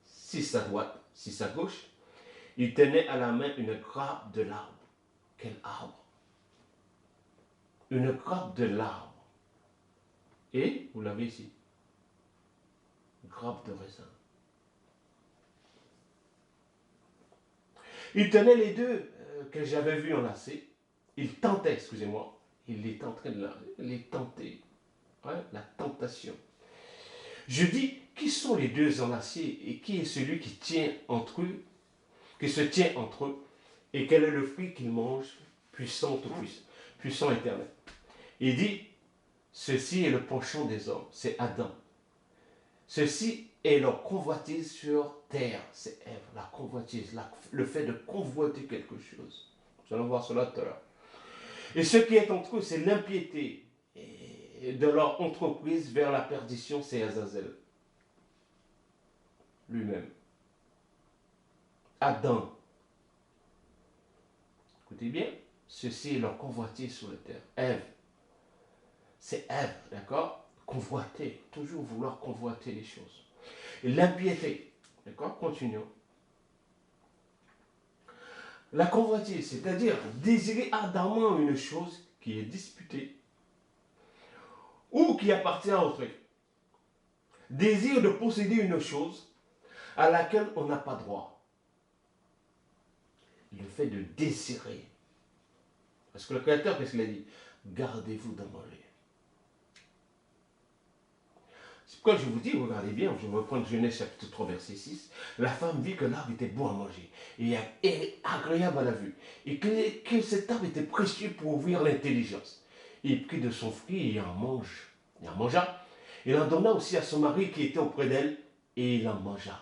Speaker 1: six à droite, six à gauche. Il tenait à la main une grappe de l'arbre. Quel arbre? Une grappe de l'arbre. Et, vous l'avez ici, grappe de raisin. Il tenait les deux que j'avais vus enlacés. Il tentait, excusez-moi, il est en train de les tenter. Ouais, la tentation. Je dis, qui sont les deux enlacés et qui est celui qui tient entre eux, qui se tient entre eux, et quel est le fruit qu'ils mangent, puissant tout puissant, puissant éternel. Il dit, ceci est le penchant des hommes, c'est Adam. Ceci est leur convoitise sur terre, c'est Ève, la convoitise, le fait de convoiter quelque chose. Nous allons voir cela tout à l'heure. Et ce qui est entre eux, c'est l'impiété. Et de leur entreprise vers la perdition, c'est Azazel lui-même. Adam. Écoutez bien, ceci est leur convoitise sur la terre. Ève. C'est Ève, d'accord? Convoiter, toujours vouloir convoiter les choses. Et l'impiété, d'accord? Continuons. La convoitise, c'est-à-dire désirer ardemment une chose qui est disputée ou qui appartient à autrui. Désir de posséder une chose à laquelle on n'a pas droit. Le fait de désirer. Parce que le Créateur, qu'est-ce qu'il a dit? Gardez-vous d'en manger. C'est pourquoi je vous dis, regardez bien, je vais prendre Genèse chapitre 3, verset 6. La femme vit que l'arbre était bon à manger et agréable à la vue, et que cet arbre était précieux pour ouvrir l'intelligence. Il prit de son fruit et en mange. Il en mangea. Il en donna aussi à son mari qui était auprès d'elle, et il en mangea.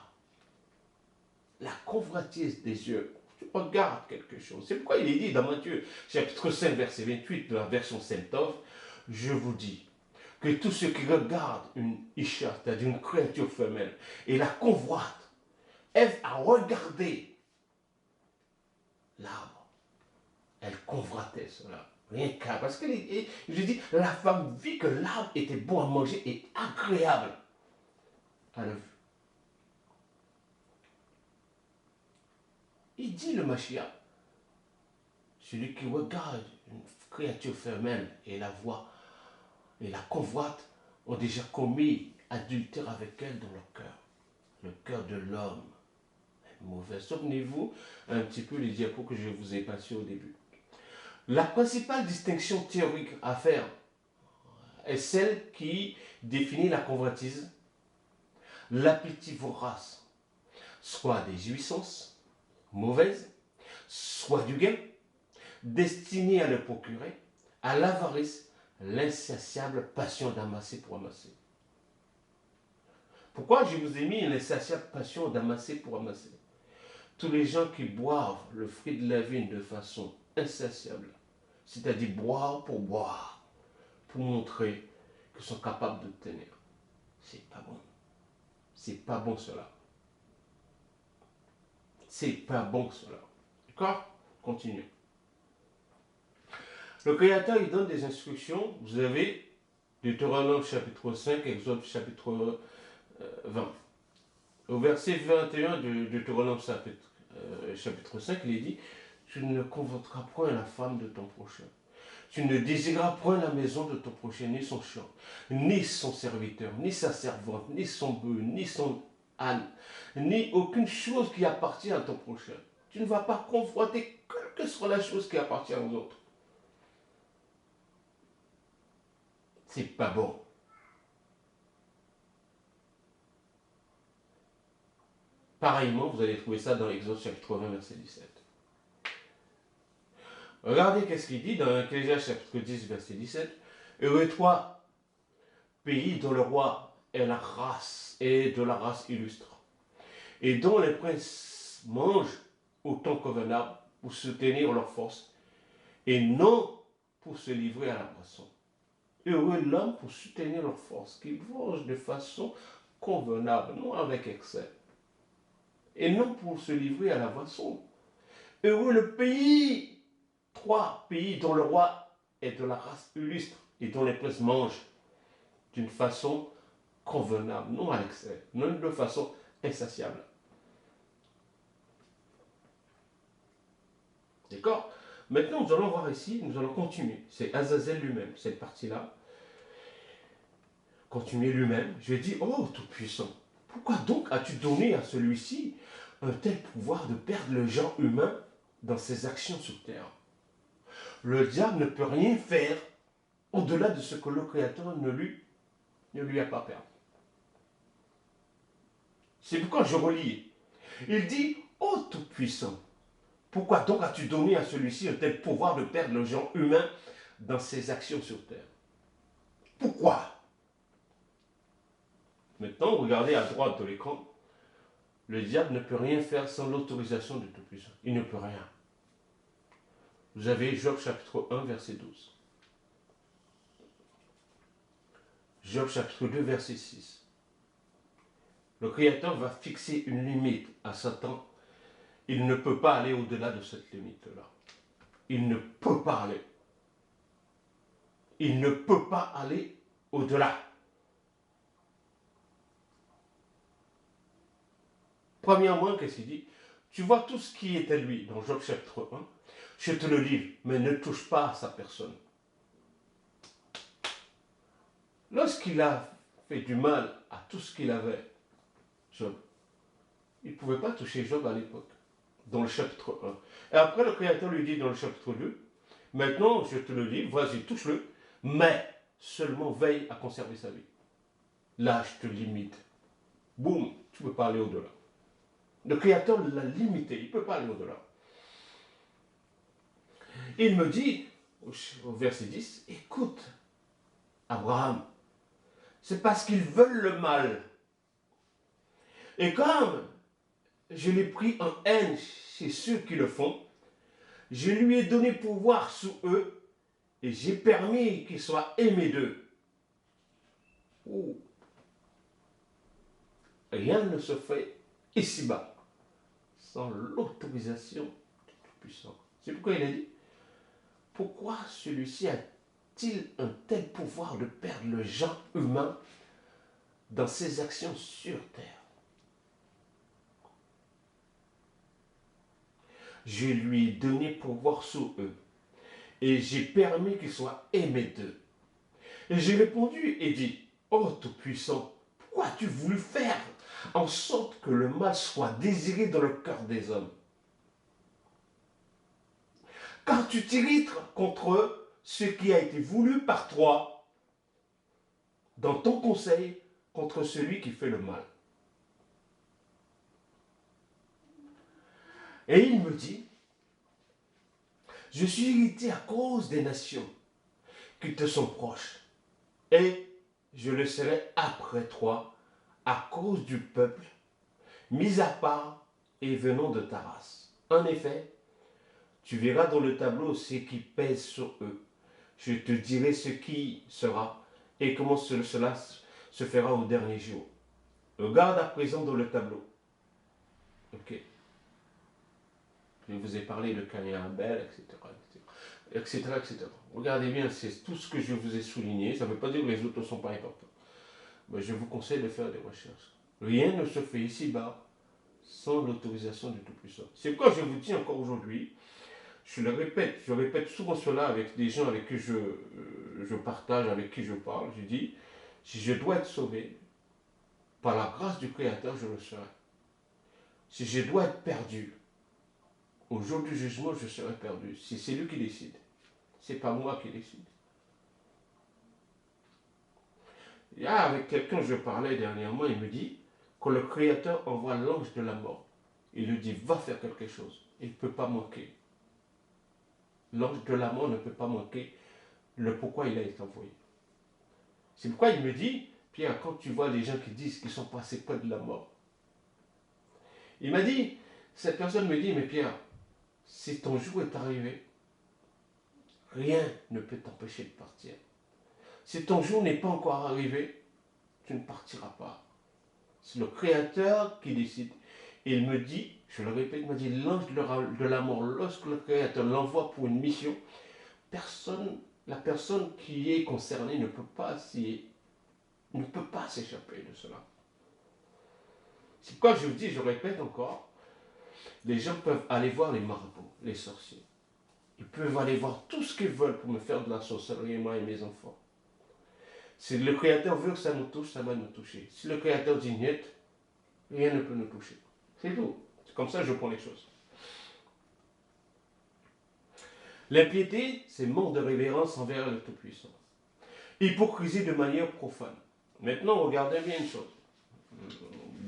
Speaker 1: La convoitise des yeux. Tu regardes quelque chose. C'est pourquoi il est dit dans Matthieu, chapitre 5, verset 28, de la version Saint-Ove, je vous dis que tous ceux qui regardent une isha, c'est-à-dire une créature femelle, et la convoitent, Ève a regardé l'arbre. Elle convoitait cela. Rien qu'à. Parce que, je dis, la femme vit que l'arbre était bon à manger et agréable à la vue. Il dit le Mashiach, celui qui regarde une créature femelle et la voit et la convoite ont déjà commis adultère avec elle dans leur cœur. Le cœur de l'homme est mauvais. Souvenez-vous un petit peu les diapos que je vous ai passés au début. La principale distinction théorique à faire est celle qui définit la convoitise, l'appétit vorace, soit des jouissances mauvaises, soit du gain, destiné à le procurer, à l'avarice, l'insatiable passion d'amasser pour amasser. Pourquoi je vous ai mis l'insatiable passion d'amasser pour amasser? Tous les gens qui boivent le fruit de la vigne de façon insatiable, c'est-à-dire boire, pour montrer qu'ils sont capables de tenir. C'est pas bon. C'est pas bon cela. C'est pas bon cela. D'accord? Continuons. Le Créateur, il donne des instructions. Vous avez Deutéronome chapitre 5, Exode chapitre 20. Au verset 21 de Deutéronome chapitre 5, il est dit, tu ne convoiteras point la femme de ton prochain. Tu ne désireras point la maison de ton prochain, ni son champ, ni son serviteur, ni sa servante, ni son bœuf, ni son âne, ni aucune chose qui appartient à ton prochain. Tu ne vas pas convoiter quelle que soit la chose qui appartient aux autres. C'est pas bon. Pareillement, vous allez trouver ça dans Exode chapitre 20, verset 17. Regardez qu'est-ce qu'il dit dans Ecclésiaste chapitre 10, verset 17. Heureux toi, pays dont le roi est de la race illustre, et dont les princes mangent autant convenable pour soutenir leur force, et non pour se livrer à la boisson. Heureux l'homme pour soutenir leur force, qu'ils mangent de façon convenable, non avec excès, et non pour se livrer à la boisson. Heureux le pays, 3 pays dont le roi est de la race illustre et dont les princes mangent d'une façon convenable, non à l'excès, non de façon insatiable. D'accord? Maintenant, nous allons voir ici, nous allons continuer. C'est Azazel lui-même, cette partie-là. Continuer lui-même. Je dis, oh, Tout-Puissant, pourquoi donc as-tu donné à celui-ci un tel pouvoir de perdre le genre humain dans ses actions sur terre? Le diable ne peut rien faire au-delà de ce que le Créateur ne lui a pas permis. C'est pourquoi je relis. Il dit, ô Tout-Puissant, pourquoi donc as-tu donné à celui-ci un tel pouvoir de perdre le genre humain dans ses actions sur terre? Pourquoi? Maintenant, regardez à droite de l'écran. Le diable ne peut rien faire sans l'autorisation du Tout-Puissant. Il ne peut rien. Vous avez Job chapitre 1, verset 12. Job chapitre 2, verset 6. Le Créateur va fixer une limite à Satan. Il ne peut pas aller au-delà de cette limite-là. Il ne peut pas aller. Il ne peut pas aller au-delà. Premièrement, qu'est-ce qu'il dit? Tu vois tout ce qui est à lui, dans Job chapitre 1, je te le livre, mais ne touche pas à sa personne. Lorsqu'il a fait du mal à tout ce qu'il avait, Job, il ne pouvait pas toucher Job à l'époque, dans le chapitre 1. Et après, le Créateur lui dit dans le chapitre 2, maintenant, je te le livre, vas-y, touche-le, mais seulement veille à conserver sa vie. Là, je te limite. Boum, tu ne peux pas aller au-delà. Le Créateur l'a limité, il ne peut pas aller au-delà. Il me dit, au verset 10, écoute, Abraham, c'est parce qu'ils veulent le mal. Et comme je l'ai pris en haine chez ceux qui le font, je lui ai donné pouvoir sous eux et j'ai permis qu'ils soient aimés d'eux. Oh. Rien ne se fait ici-bas sans l'autorisation du Tout-Puissant. C'est pourquoi il a dit, pourquoi celui-ci a-t-il un tel pouvoir de perdre le genre humain dans ses actions sur terre? Je lui ai donné pouvoir sous eux et j'ai permis qu'ils soient aimés d'eux. Et j'ai répondu et dit, ô Tout-Puissant, pourquoi as-tu voulu faire en sorte que le mal soit désiré dans le cœur des hommes? Car tu t'irrites contre ce qui a été voulu par toi dans ton conseil contre celui qui fait le mal. Et il me dit, je suis irrité à cause des nations qui te sont proches, et je le serai après toi à cause du peuple, mis à part et venant de ta race. En effet, tu verras dans le tableau ce qui pèse sur eux. Je te dirai ce qui sera et comment cela se fera au dernier jour. Regarde à présent dans le tableau. Ok. Je vous ai parlé de Caïn et Abel, etc., etc. Regardez bien, c'est tout ce que je vous ai souligné. Ça ne veut pas dire que les autres ne sont pas importants. Mais je vous conseille de faire des recherches. Rien ne se fait ici-bas sans l'autorisation du Tout-Puissant. C'est pourquoi je vous dis encore aujourd'hui, je répète souvent cela avec des gens avec qui je partage, avec qui je parle. Je dis, si je dois être sauvé, par la grâce du Créateur, je le serai. Si je dois être perdu, au jour du jugement, je serai perdu. Si c'est lui qui décide, ce n'est pas moi qui décide. Il y a avec quelqu'un, je parlais dernièrement, il me dit que le Créateur envoie l'ange de la mort. Il lui dit, va faire quelque chose. Il ne peut pas manquer. L'ange de la mort ne peut pas manquer le pourquoi il a été envoyé. C'est pourquoi il me dit, Pierre, quand tu vois les gens qui disent qu'ils sont passés près de la mort, il m'a dit, cette personne me dit, mais Pierre, si ton jour est arrivé, rien ne peut t'empêcher de partir. Si ton jour n'est pas encore arrivé, tu ne partiras pas. C'est le Créateur qui décide. Et il me dit, je le répète, il m'a dit, l'ange de la mort, lorsque le Créateur l'envoie pour une mission, personne la personne qui est concernée ne peut pas s'échapper de cela. C'est pourquoi je vous dis, je répète encore, les gens peuvent aller voir les marabouts, les sorciers. Ils peuvent aller voir tout ce qu'ils veulent pour me faire de la sorcellerie, moi et mes enfants. Si le Créateur veut que ça nous touche, ça va nous toucher. Si le Créateur dit niet, rien ne peut nous toucher. C'est tout. C'est comme ça que je prends les choses. L'impiété, c'est manque de révérence envers le Tout-Puissant. Hypocrisie de manière profane. Maintenant, regardez bien une chose.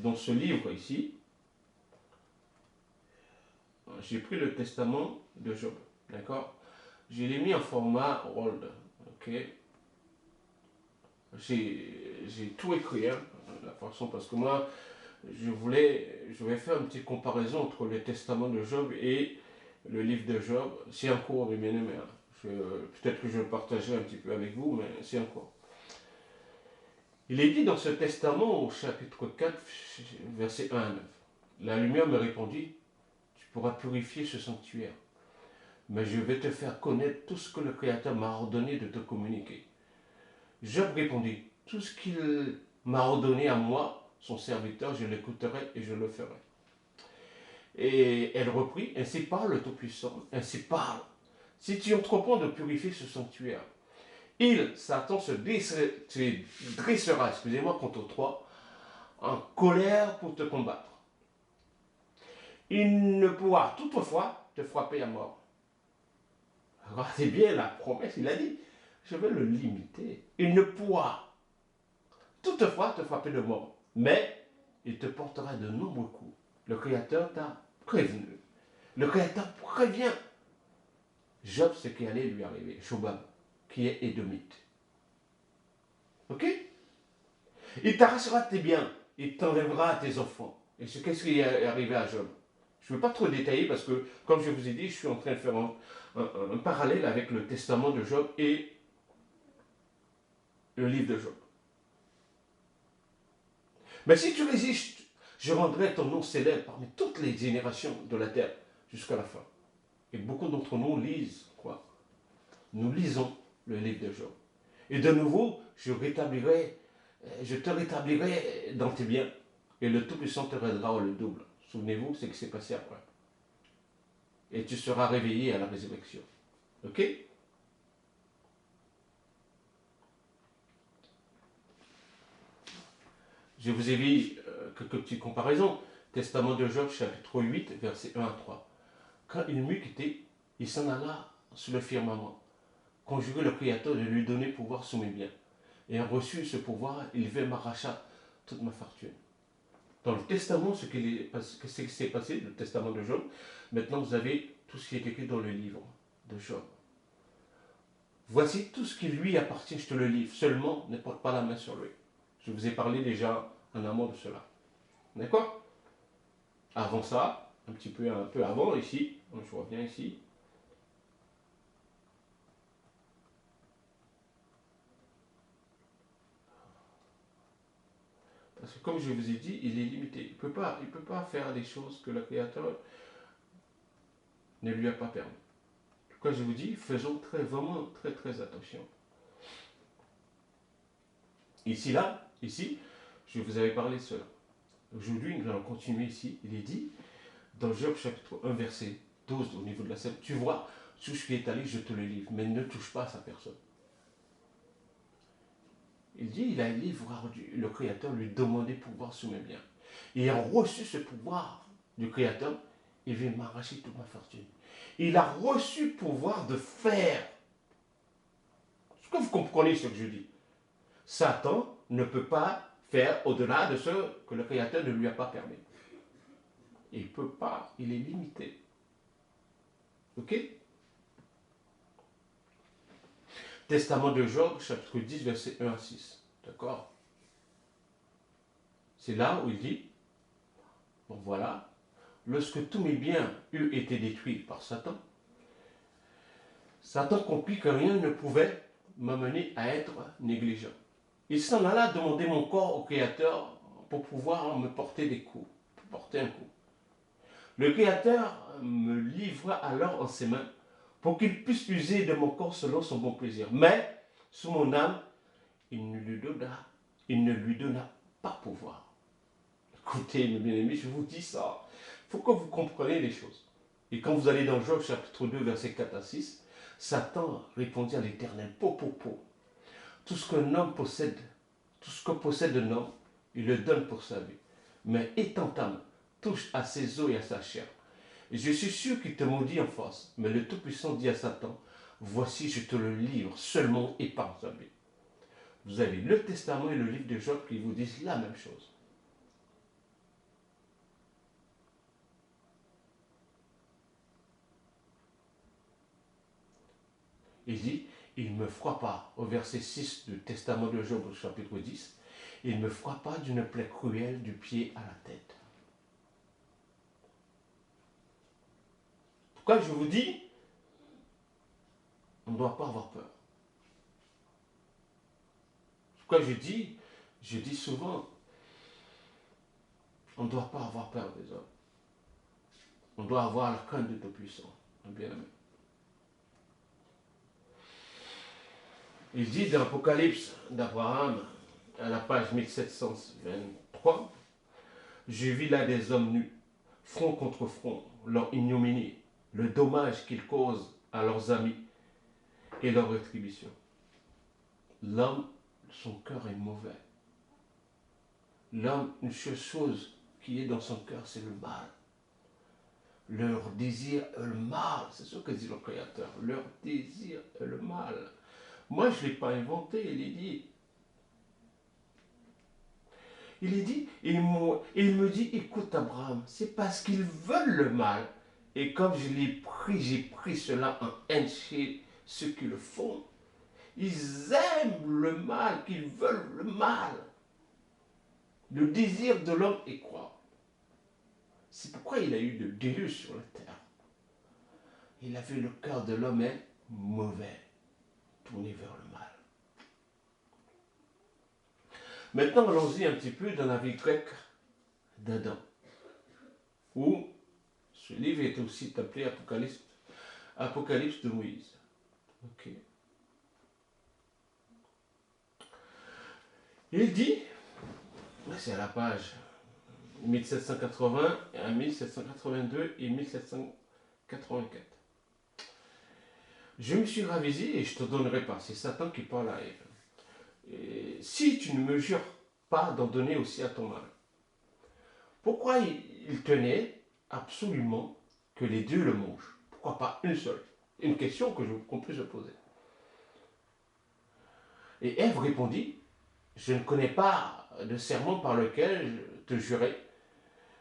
Speaker 1: Dans ce livre ici, j'ai pris le testament de Job. D'accord? Je l'ai mis en format Word. Ok? J'ai tout écrit, hein, la façon, parce que moi, je vais faire une petite comparaison entre le testament de Job et le livre de Job. C'est en cours, mes bien-aimés. Hein. Peut-être que je le partagerai un petit peu avec vous, mais c'est en cours. Il est dit dans ce testament, au chapitre 4, verset 1 à 9. La lumière me répondit, tu pourras purifier ce sanctuaire, mais je vais te faire connaître tout ce que le Créateur m'a ordonné de te communiquer. Job répondit, tout ce qu'il m'a ordonné à moi, son serviteur, je l'écouterai et je le ferai. Et elle reprit, ainsi parle le Tout-Puissant, ainsi parle. Si tu entreprends de purifier ce sanctuaire, Satan se dressera, excusez-moi, contre toi, en colère pour te combattre. Il ne pourra toutefois te frapper à mort. Regardez bien la promesse, il a dit, je vais le limiter. Il ne pourra toutefois te frapper de mort, mais il te portera de nombreux coups. Le Créateur t'a prévenu. Le Créateur prévient Job ce qui allait lui arriver, Shobab, qui est édomite. Ok? Il t'arrachera tes biens, il t'enlèvera tes enfants. Et qu'est-ce qui est arrivé à Job? Je ne veux pas trop détailler parce que, comme je vous ai dit, je suis en train de faire un parallèle avec le testament de Job et le livre de Job. Mais si tu résistes, je rendrai ton nom célèbre parmi toutes les générations de la terre jusqu'à la fin. Et beaucoup d'entre nous lisent quoi? Nous lisons le livre de Job. Et de nouveau, je te rétablirai dans tes biens. Et le Tout-Puissant te raidera le double. Souvenez-vous ce qui s'est passé après. Et tu seras réveillé à la résurrection. Ok? Je vous ai mis quelques petites comparaisons. Testament de Job, chapitre 8, versets 1 à 3. Quand il m'eut quitté, il s'en alla sur le firmament, conjurer le Créateur de lui donner pouvoir sur mes biens. Ayant reçu ce pouvoir, il vint m'arracher toute ma fortune. Dans le testament, ce qui s'est passé, le testament de Job, maintenant vous avez tout ce qui est écrit dans le livre de Job. Voici tout ce qui lui appartient, je te le livre. Seulement, ne porte pas la main sur lui. Je vous ai parlé déjà en amont de cela. D'accord? Avant ça, un peu avant, ici, je reviens ici. Parce que comme je vous ai dit, il est limité. Il ne peut pas faire des choses que le Créateur ne lui a pas permis. Quand je vous dis, faisons vraiment très attention. Ici, je vous avais parlé de cela. Aujourd'hui, nous allons continuer ici. Il est dit, dans Job chapitre 1, verset 12, au niveau de la scène, tu vois, tout ce qui est allé, je te le livre, mais ne touche pas à sa personne. Il dit, il a livré le Créateur lui demander pouvoir sur mes biens. Et ayant reçu ce pouvoir du Créateur, il vient m'arracher toute ma fortune. Il a reçu pouvoir de faire. Est-ce que vous comprenez ce que je dis? Satan ne peut pas faire au-delà de ce que le Créateur ne lui a pas permis. Il ne peut pas, il est limité. Ok? Testament de Job, chapitre 10, verset 1 à 6. D'accord? C'est là où il dit, bon voilà, lorsque tous mes biens eurent été détruits par Satan, Satan comprit que rien ne pouvait m'amener à être négligent. Il s'en alla demander mon corps au Créateur pour pouvoir me porter des coups, pour porter un coup. Le Créateur me livra alors en ses mains pour qu'il puisse user de mon corps selon son bon plaisir. Mais, sous mon âme, il ne lui donna pas pouvoir. Écoutez, mes bien-aimés, je vous dis ça. Il faut que vous compreniez les choses. Et quand vous allez dans Job chapitre 2, versets 4 à 6, Satan répondit à l'Éternel, po. Tout ce qu'un homme possède, tout ce que possède un homme, il le donne pour sa vie. Mais étant âme, touche à ses os et à sa chair. Et je suis sûr qu'il te maudit en face. Mais le Tout-Puissant dit à Satan, voici, je te le livre, seulement épargne sa vie. Vous avez le Testament et le livre de Job qui vous disent la même chose. Il dit, il ne me frappa, au verset 6 du Testament de Job au chapitre 10, il ne me frappa d'une plaie cruelle du pied à la tête. Pourquoi je vous dis, on ne doit pas avoir peur. Pourquoi je dis souvent, on ne doit pas avoir peur des hommes. On doit avoir la crainte du Tout-Puissant, bien-aimé. Il dit dans l'Apocalypse d'Abraham, à la page 1723, je vis là des hommes nus, front contre front, leur ignominie, le dommage qu'ils causent à leurs amis et leur rétribution. L'homme, son cœur est mauvais. L'homme, une seule chose qui est dans son cœur, c'est le mal. Leur désir est le mal, c'est ce que dit le Créateur. Leur désir est le mal. Moi, je ne l'ai pas inventé, il est dit. Il est dit, et il me dit, écoute Abraham, c'est parce qu'ils veulent le mal. Et comme je l'ai pris, j'ai pris cela en haine chez ceux qui le font. Ils aiment le mal, qu'ils veulent le mal. Le désir de l'homme est quoi? C'est pourquoi il a eu de déluge sur la terre. Il a vu le cœur de l'homme est mauvais, tourné vers le mal. Maintenant, allons-y un petit peu dans la vie grecque d'Adam, où ce livre est aussi appelé Apocalypse de Moïse. Ok. Il dit, c'est à la page 1780 à 1782 et 1784. Je me suis ravisé et je ne te donnerai pas. C'est Satan qui parle à Ève. Et si tu ne me jures pas d'en donner aussi à ton mari. Pourquoi il tenait absolument que les deux le mangent? Pourquoi pas une seule? Une question qu'on peut se poser. Et Ève répondit, je ne connais pas de serment par lequel je te jurais,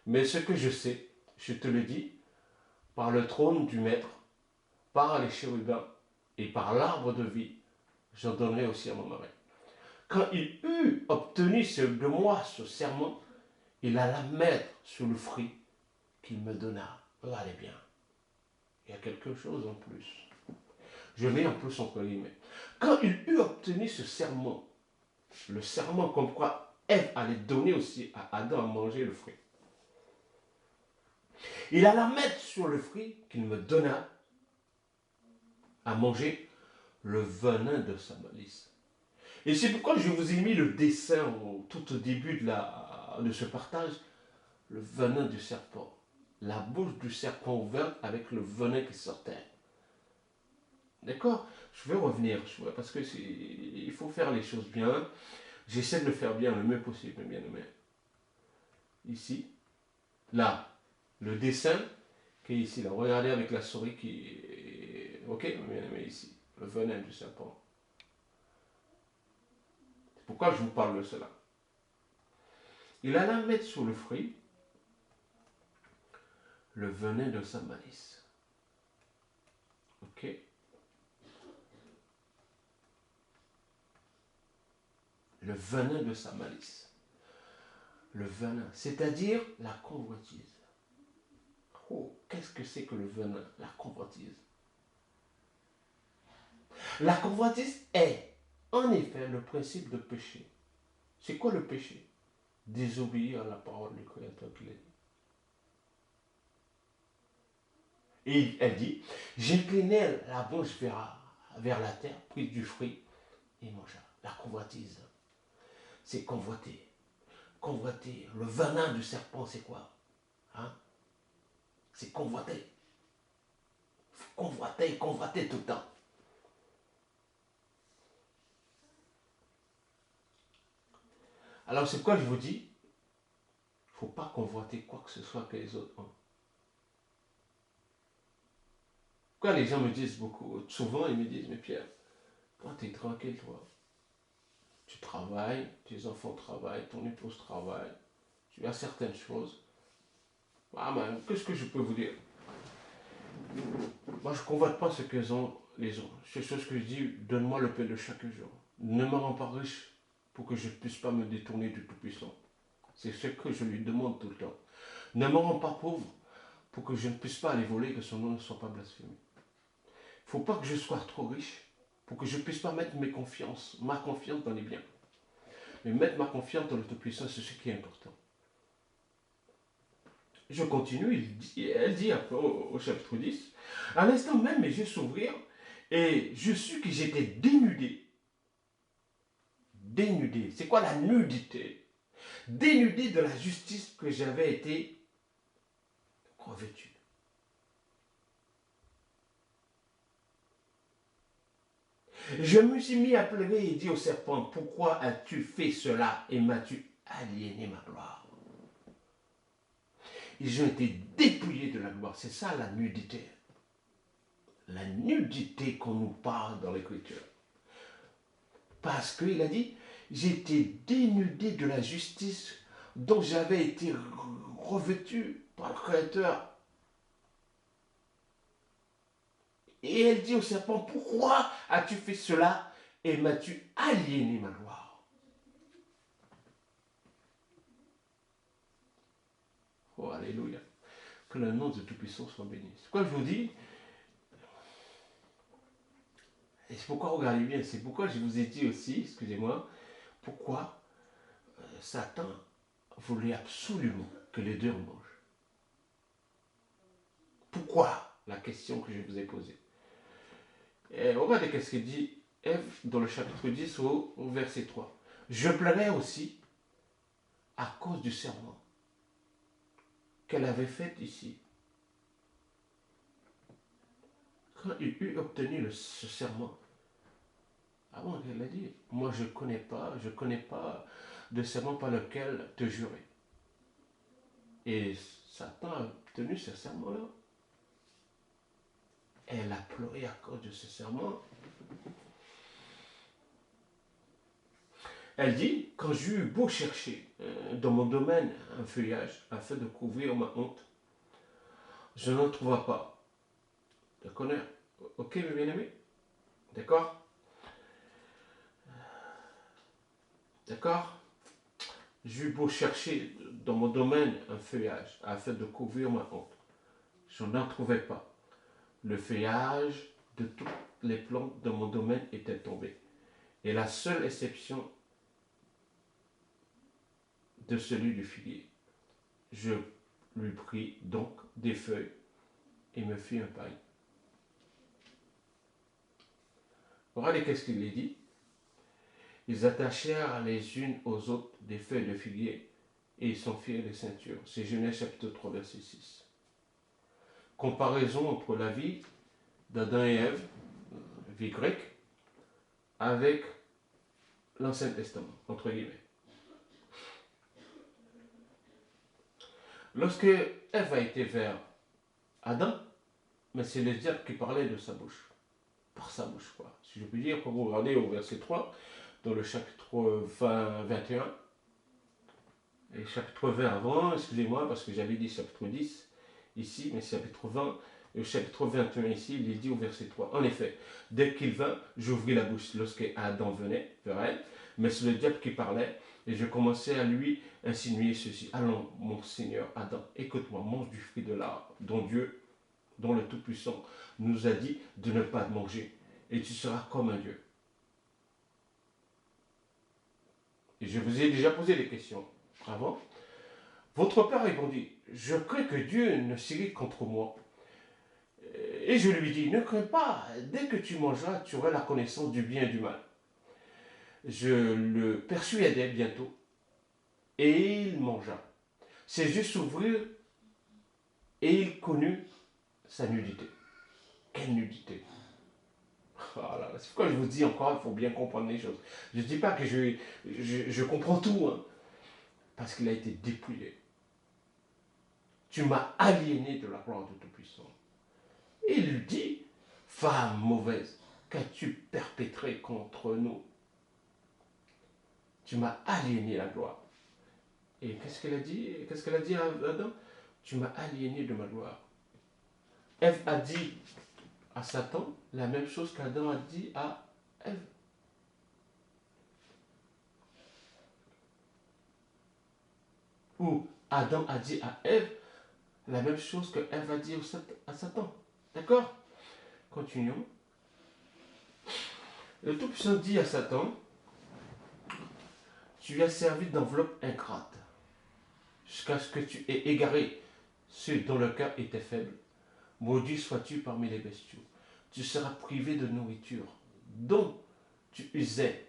Speaker 1: mais ce que je sais, je te le dis, par le trône du Maître, par les chérubins et par l'arbre de vie, j'en donnerai aussi à mon mari. Quand il eut obtenu de moi ce serment, il alla mettre sur le fruit qu'il me donna. Regardez bien, il y a quelque chose en plus. Je mets un peu son guillemets. Quand il eut obtenu ce serment, le serment comme quoi Ève allait donner aussi à Adam à manger le fruit, il alla mettre sur le fruit qu'il me donna à manger le venin de sa malice. Et c'est pourquoi je vous ai mis le dessin tout au début de ce partage, le venin du serpent. La bouche du serpent ouverte avec le venin qui sortait. D'accord? Je vais revenir, parce que il faut faire les choses bien. J'essaie de le faire bien le mieux possible, bien aimé. Ici, là, le dessin qui est ici, là. Regardez avec la souris qui est... Ok, bien aimé, ici. Le venin du serpent. C'est pourquoi je vous parle de cela. Il alla mettre sur le fruit le venin de sa malice. Ok? Le venin de sa malice. Le venin, c'est-à-dire la convoitise. Oh, qu'est-ce que c'est que le venin? La convoitise. La convoitise est, en effet, le principe de péché. C'est quoi le péché? Désobéir à la parole du Créateur qui l'a dit. Et elle dit, j'inclinai la bouche vers la terre, prit du fruit et mangea. La convoitise, c'est convoiter. Convoiter. Le venin du serpent, c'est quoi? Hein? C'est convoiter. Convoiter, convoiter tout le temps. Alors c'est pourquoi je vous dis, il ne faut pas convoiter quoi que ce soit que les autres ont. Pourquoi les gens me disent beaucoup, souvent ils me disent, mais Pierre, toi tu es tranquille, toi. Tu travailles, tes enfants travaillent, ton épouse travaille, tu as certaines choses. Ah mais qu'est-ce que je peux vous dire? Moi je ne convoite pas ce que ont les autres. C'est ce que je dis, donne-moi le pain de chaque jour. Ne me rends pas riche pour que je ne puisse pas me détourner du Tout-Puissant. C'est ce que je lui demande tout le temps. Ne me rends pas pauvre pour que je ne puisse pas aller voler, que son nom ne soit pas blasphémé. Il ne faut pas que je sois trop riche pour que je ne puisse pas mettre ma confiance dans les biens. Mais mettre ma confiance dans le Tout-Puissant, c'est ce qui est important. Je continue, elle dit au chapitre 10, à l'instant même mes yeux s'ouvrirent et je sus que j'étais dénudé. Dénudé, c'est quoi la nudité? Dénudé de la justice que j'avais été revêtu. Je me suis mis à pleurer et dit au serpent, pourquoi as-tu fait cela et m'as-tu aliéné ma gloire? Ils ont été dépouillés de la gloire. C'est ça la nudité. La nudité qu'on nous parle dans l'Écriture. Parce qu'il a dit, j'étais dénudé de la justice dont j'avais été revêtu par le Créateur. Et elle dit au serpent, pourquoi as-tu fait cela et m'as-tu aliéné ma gloire? Oh, alléluia. Que le nom de Tout-Puissant soit béni. C'est pourquoi je vous dis, et c'est pourquoi, regardez bien, c'est pourquoi je vous ai dit aussi, excusez-moi, pourquoi Satan voulait absolument que les deux mangent. Pourquoi? La question que je vous ai posée. Et regardez qu'est-ce que dit Ève dans le chapitre 10 au verset 3. Je pleurais aussi à cause du serment qu'elle avait fait ici. Quand il eut obtenu ce serment, avant qu'elle l'a dit, moi je ne connais pas de serment par lequel te jurer. Et Satan a obtenu ce serment-là. Elle a pleuré à cause de ce serment. Elle dit, quand j'eus beau chercher dans mon domaine un feuillage afin de couvrir ma honte, je n'en trouva pas. D'accord? Ok, mes bien-aimés? D'accord? D'accord? J'eus beau chercher dans mon domaine un feuillage afin de couvrir ma honte. Je n'en trouvais pas. Le feuillage de toutes les plantes de mon domaine était tombé. Et la seule exception de celui du figuier. Je lui pris donc des feuilles et me fis un paille. Regardez qu'est-ce qu'il est dit. Ils attachèrent les unes aux autres des feuilles de figuier et ils s'en firent des ceintures. C'est Genèse chapitre 3, verset 6. Comparaison entre la vie d'Adam et Ève, vie grecque, avec l'Ancien Testament, entre guillemets. Lorsque Ève a été vers Adam, mais c'est le diable qui parlait de sa bouche. Par sa bouche, quoi. Si je peux dire, quand vous regardez au verset 3, dans le chapitre 21, et chapitre 20 avant, excusez-moi, parce que j'avais dit chapitre 10 ici, mais chapitre 20, le chapitre 21 ici, il est dit au verset 3. En effet, dès qu'il vint, j'ouvris la bouche lorsque Adam venait vers elle, mais c'est le diable qui parlait, et je commençais à lui insinuer ceci. Allons, mon Seigneur Adam, écoute-moi, mange du fruit de l'arbre dont Dieu, dont le Tout-Puissant nous a dit de ne pas manger, et tu seras comme un Dieu. Et je vous ai déjà posé des questions avant. Votre père répondit, je crains que Dieu ne s'irrite contre moi Et je lui dis, ne crains pas, dès que tu mangeras, tu auras la connaissance du bien et du mal. Je le persuadai bientôt, et il mangea. Ses yeux s'ouvrirent, et il connut sa nudité. Quelle nudité! Voilà. C'est pourquoi je vous dis encore, il faut bien comprendre les choses. Je ne dis pas que je comprends tout, hein, parce qu'il a été dépouillé. Tu m'as aliéné de la gloire de Tout-Puissant. Et il lui dit, femme mauvaise, qu'as-tu perpétré contre nous? Tu m'as aliéné la gloire. Et qu'est-ce qu'elle a dit? Qu'est-ce qu'elle a dit à Adam? Tu m'as aliéné de ma gloire. Ève a dit à Satan la même chose qu'Adam a dit à Ève. Ou Adam a dit à Ève la même chose que Ève a dit à Satan. D'accord? Continuons. Le Tout-Puissant dit à Satan, tu as servi d'enveloppe ingrate, jusqu'à ce que tu aies égaré ceux dont le cœur était faible. Maudit sois-tu parmi les bestiaux. Tu seras privé de nourriture dont tu usais,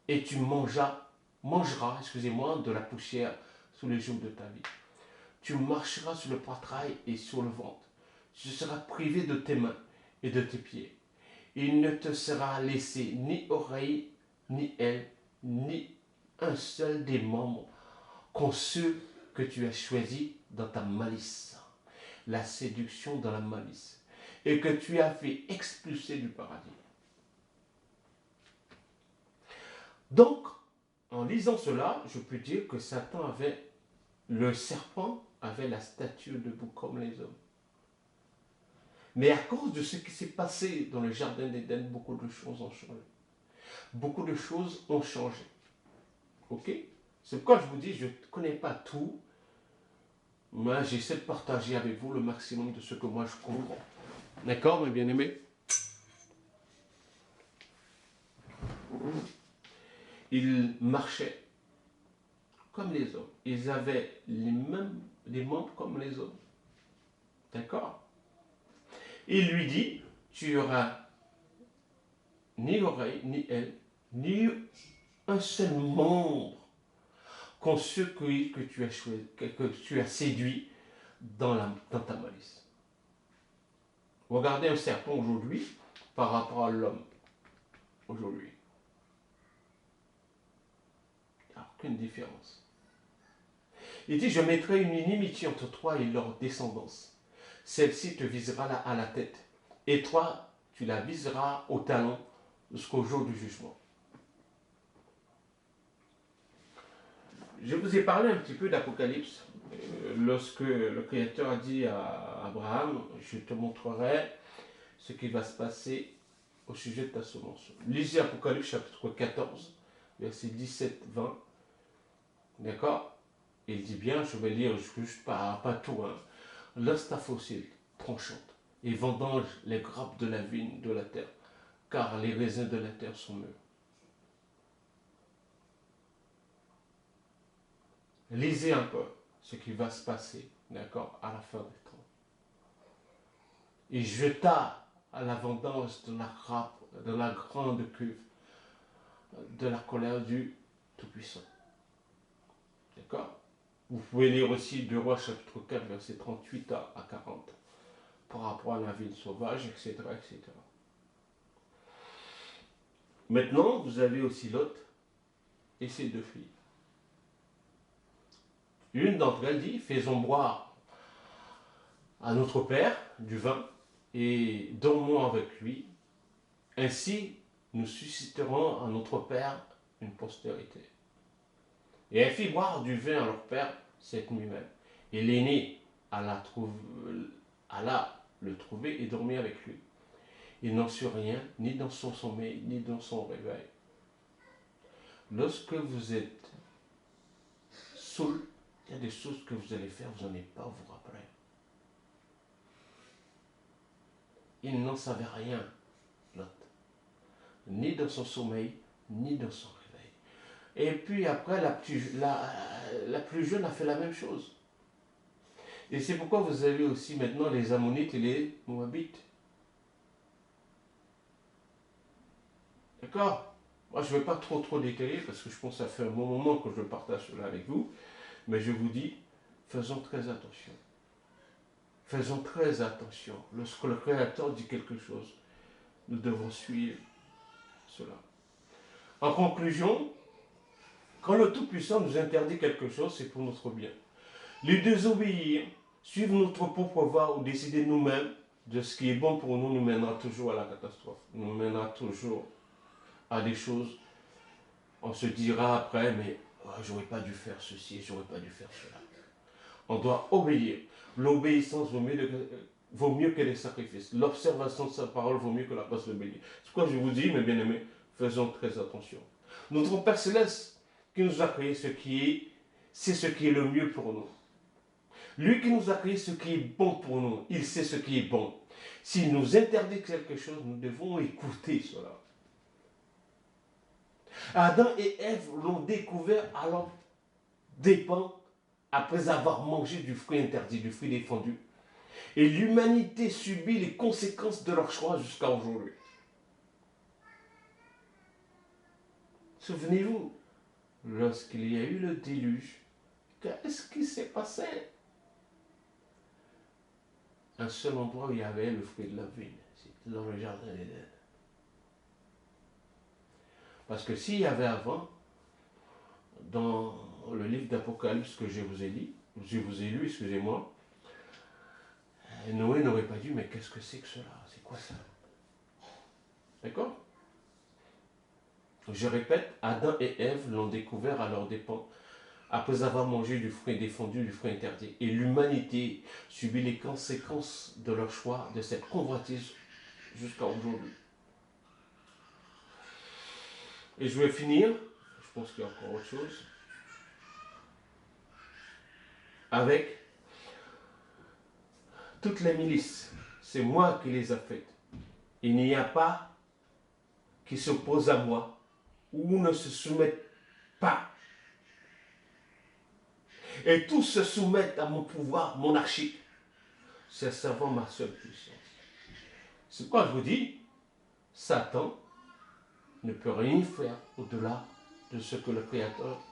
Speaker 1: et tu mangeras, de la poussière sous les jours de ta vie. Tu marcheras sur le poitrail et sur le ventre. Tu seras privé de tes mains et de tes pieds. Il ne te sera laissé ni oreille, ni aile, ni un seul des membres, qu'ont ceux que tu as choisis dans ta malice, la séduction dans la malice, et que tu as fait expulser du paradis. Donc, en lisant cela, je peux dire que le serpent avait la stature debout comme les hommes. Mais à cause de ce qui s'est passé dans le jardin d'Éden, beaucoup de choses ont changé. Beaucoup de choses ont changé. Ok? C'est pourquoi je vous dis, je ne connais pas tout, mais j'essaie de partager avec vous le maximum de ce que moi je comprends. D'accord, mes bien-aimés? Ils marchaient comme les hommes. Ils avaient les membres comme les hommes. D'accord? Il lui dit, tu auras ni oreille, ni aile, ni un seul membre qu'ont ceux que tu as séduits dans ta malice. Regardez un serpent aujourd'hui par rapport à l'homme aujourd'hui. Il n'y a aucune différence. Il dit, je mettrai une inimitié entre toi et leur descendance. Celle-ci te visera à la tête, et toi, tu la viseras au talon jusqu'au jour du jugement. Je vous ai parlé un petit peu d'Apocalypse, lorsque le Créateur a dit à Abraham, je te montrerai ce qui va se passer au sujet de ta semence. Lisez Apocalypse chapitre 14, versets 17-20. D'accord? Il dit bien, je vais lire juste pas tout, hein. Lance ta fossile tranchante et vendange les grappes de la vigne de la terre, car les raisins de la terre sont mûrs. Lisez un peu ce qui va se passer, d'accord, à la fin des temps. Il jeta à la vendange de la grappe, de la grande cuve, de la colère du Tout-Puissant. D'accord? Vous pouvez lire aussi 2 Rois chapitre 4, verset 38 à 40, par rapport à la vigne sauvage, etc., etc. Maintenant, vous avez aussi Lot et ses 2 filles. L'une d'entre elles dit, faisons boire à notre père du vin et dormons avec lui. Ainsi, nous susciterons à notre père une postérité. Et elle fit boire du vin à leur père cette nuit même. Et l'aîné alla le trouver et dormir avec lui. Il n'en sut rien, ni dans son sommeil, ni dans son réveil. Lorsque vous êtes saoul, il y a des choses que vous allez faire, vous n'en avez pas à vous rappeler. Il n'en savait rien, Lot. Ni dans son sommeil, ni dans son réveil. Et puis après, la plus jeune a fait la même chose. Et c'est pourquoi vous avez aussi maintenant les Ammonites et les Moabites D'accord? Moi, je ne vais pas trop détailler parce que je pense que ça fait un bon moment que je partage cela avec vous. Mais je vous dis, faisons très attention. Faisons très attention. Lorsque le Créateur dit quelque chose, nous devons suivre cela. En conclusion, quand le Tout-Puissant nous interdit quelque chose, c'est pour notre bien. Les désobéir, suivre notre propre voie ou décider nous-mêmes de ce qui est bon pour nous, nous mènera toujours à la catastrophe. Nous mènera toujours à des choses. On se dira après, mais oh, j'aurais pas dû faire ceci, j'aurais pas dû faire cela. On doit obéir. L'obéissance vaut mieux que les sacrifices. L'observation de sa parole vaut mieux que la passe de bélier. C'est pourquoi je vous dis, mes bien-aimés, faisons très attention. Notre Père Céleste qui nous a créé c'est ce qui est le mieux pour nous. Lui qui nous a créé ce qui est bon pour nous, il sait ce qui est bon. S'il nous interdit quelque chose, nous devons écouter cela. Adam et Ève l'ont découvert à leurs dépens après avoir mangé du fruit interdit, du fruit défendu. Et l'humanité subit les conséquences de leur choix jusqu'à aujourd'hui. Souvenez-vous, lorsqu'il y a eu le déluge, qu'est-ce qui s'est passé? Un seul endroit où il y avait le fruit de la vigne, c'était dans le jardin d'Éden. Parce que s'il y avait avant, dans le livre d'Apocalypse que je vous ai lu, excusez-moi, Noé n'aurait pas dit, mais qu'est-ce que c'est que cela? C'est quoi ça? D'accord? Je répète, Adam et Ève l'ont découvert à leurs dépens, après avoir mangé du fruit défendu, du fruit interdit. Et l'humanité subit les conséquences de leur choix, de cette convoitise, jusqu'à aujourd'hui. Et je vais finir, je pense qu'il y a encore autre chose, avec toutes les milices. C'est moi qui les ai faites. Il n'y a pas qui s'oppose à moi ou ne se soumettent pas. Et tous se soumettent à mon pouvoir monarchique. C'est servant ma seule puissance. C'est pourquoi je vous dis, Satan ne peut rien faire au-delà de ce que le Créateur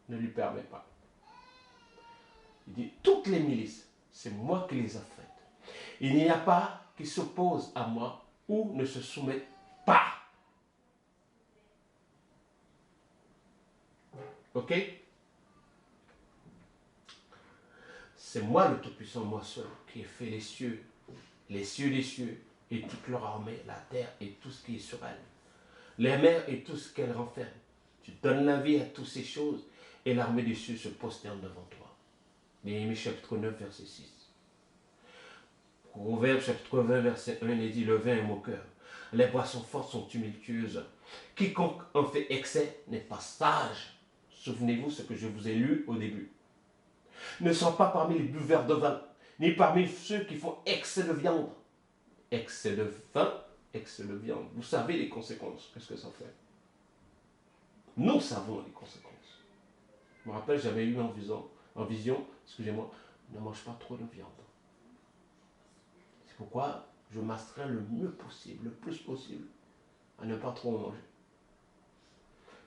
Speaker 1: ne lui permet pas. Il dit, toutes les milices, c'est moi qui les ai faites. Il n'y a pas qui s'oppose à moi ou ne se soumettent pas. Ok? C'est moi le Tout-Puissant, moi seul, qui ai fait les cieux des cieux et toute leur armée, la terre et tout ce qui est sur elle, les mers et tout ce qu'elles renferment. Tu donnes la vie à toutes ces choses et l'armée des cieux se prosterne devant toi. Néhémie chapitre 9, verset 6. Proverbe chapitre 20, verset 1, il dit, le vin est moqueur. Les boissons fortes sont tumultueuses. Quiconque en fait excès n'est pas sage. Souvenez-vous ce que je vous ai lu au début. Ne sont pas parmi les buveurs de vin, ni parmi ceux qui font excès de viande. Excès de vin, excès de viande. Vous savez les conséquences. Qu'est-ce que ça fait? Nous savons les conséquences. Je me rappelle, j'avais eu en vision, excusez-moi, ne mange pas trop de viande. C'est pourquoi je m'astreins le mieux possible, le plus possible, à ne pas trop en manger.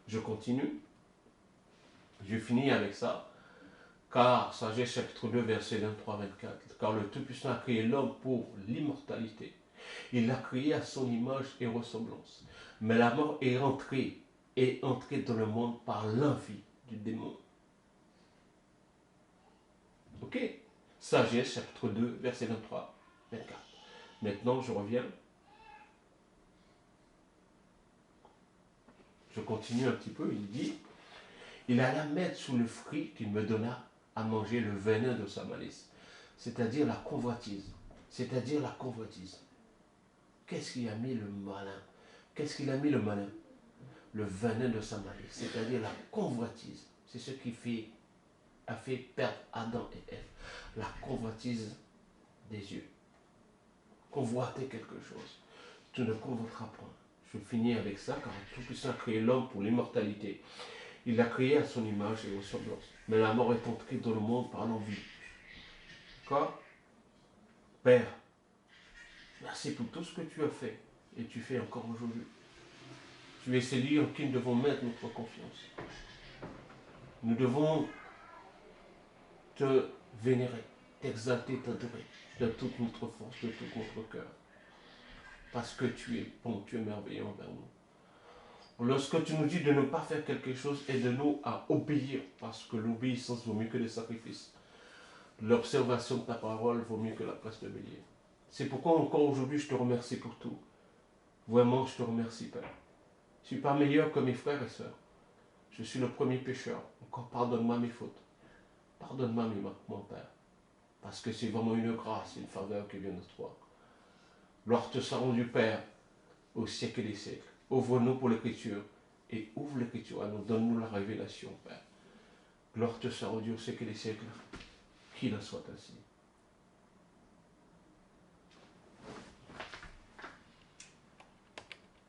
Speaker 1: Je continue. Je finis avec ça. Car, Sagesse chapitre 2, verset 23-24, car le Tout-Puissant a créé l'homme pour l'immortalité. Il l'a créé à son image et ressemblance. Mais la mort est entrée dans le monde par l'envie du démon. Ok? Sagesse chapitre 2, verset 23-24. Maintenant, je reviens. Je continue un petit peu. Il dit, il alla mettre sous le fruit qu'il me donna à manger le venin de sa malice, c'est-à-dire la convoitise. C'est-à-dire la convoitise. Qu'est-ce qu'il a mis le malin? Qu'est-ce qu'il a mis le malin? Le venin de sa malice, c'est-à-dire la convoitise. C'est ce qui a fait perdre Adam et Ève. La convoitise des yeux. Convoiter quelque chose. Tu ne convoiteras point. Je finis avec ça, car Tout-Puissant a créé l'homme pour l'immortalité. Il l'a créé à son image et ressemblance. Mais la mort est entrée dans le monde par l'envie. D'accord? Père, merci pour tout ce que tu as fait et tu fais encore aujourd'hui. Tu es celui en qui nous devons mettre notre confiance. Nous devons te vénérer, t'exalter, t'adorer de toute notre force, de tout notre cœur. Parce que tu es bon, tu es merveilleux envers nous. Lorsque tu nous dis de ne pas faire quelque chose, aide-nous à obéir, parce que l'obéissance vaut mieux que les sacrifices. L'observation de ta parole vaut mieux que la presse de bélier. C'est pourquoi encore aujourd'hui je te remercie pour tout. Vraiment, je te remercie, Père. Je ne suis pas meilleur que mes frères et sœurs. Je suis le premier pécheur. Encore pardonne-moi mes fautes. Pardonne-moi mes manques, mon Père. Parce que c'est vraiment une grâce, une faveur qui vient de toi. Gloire te soit rendue, Père, au siècle des siècles. Ouvre-nous pour l'écriture et ouvre l'écriture à nous. Donne-nous la révélation, Père. Gloire te soit rendue au siècle des siècles. Qu'il en soit ainsi.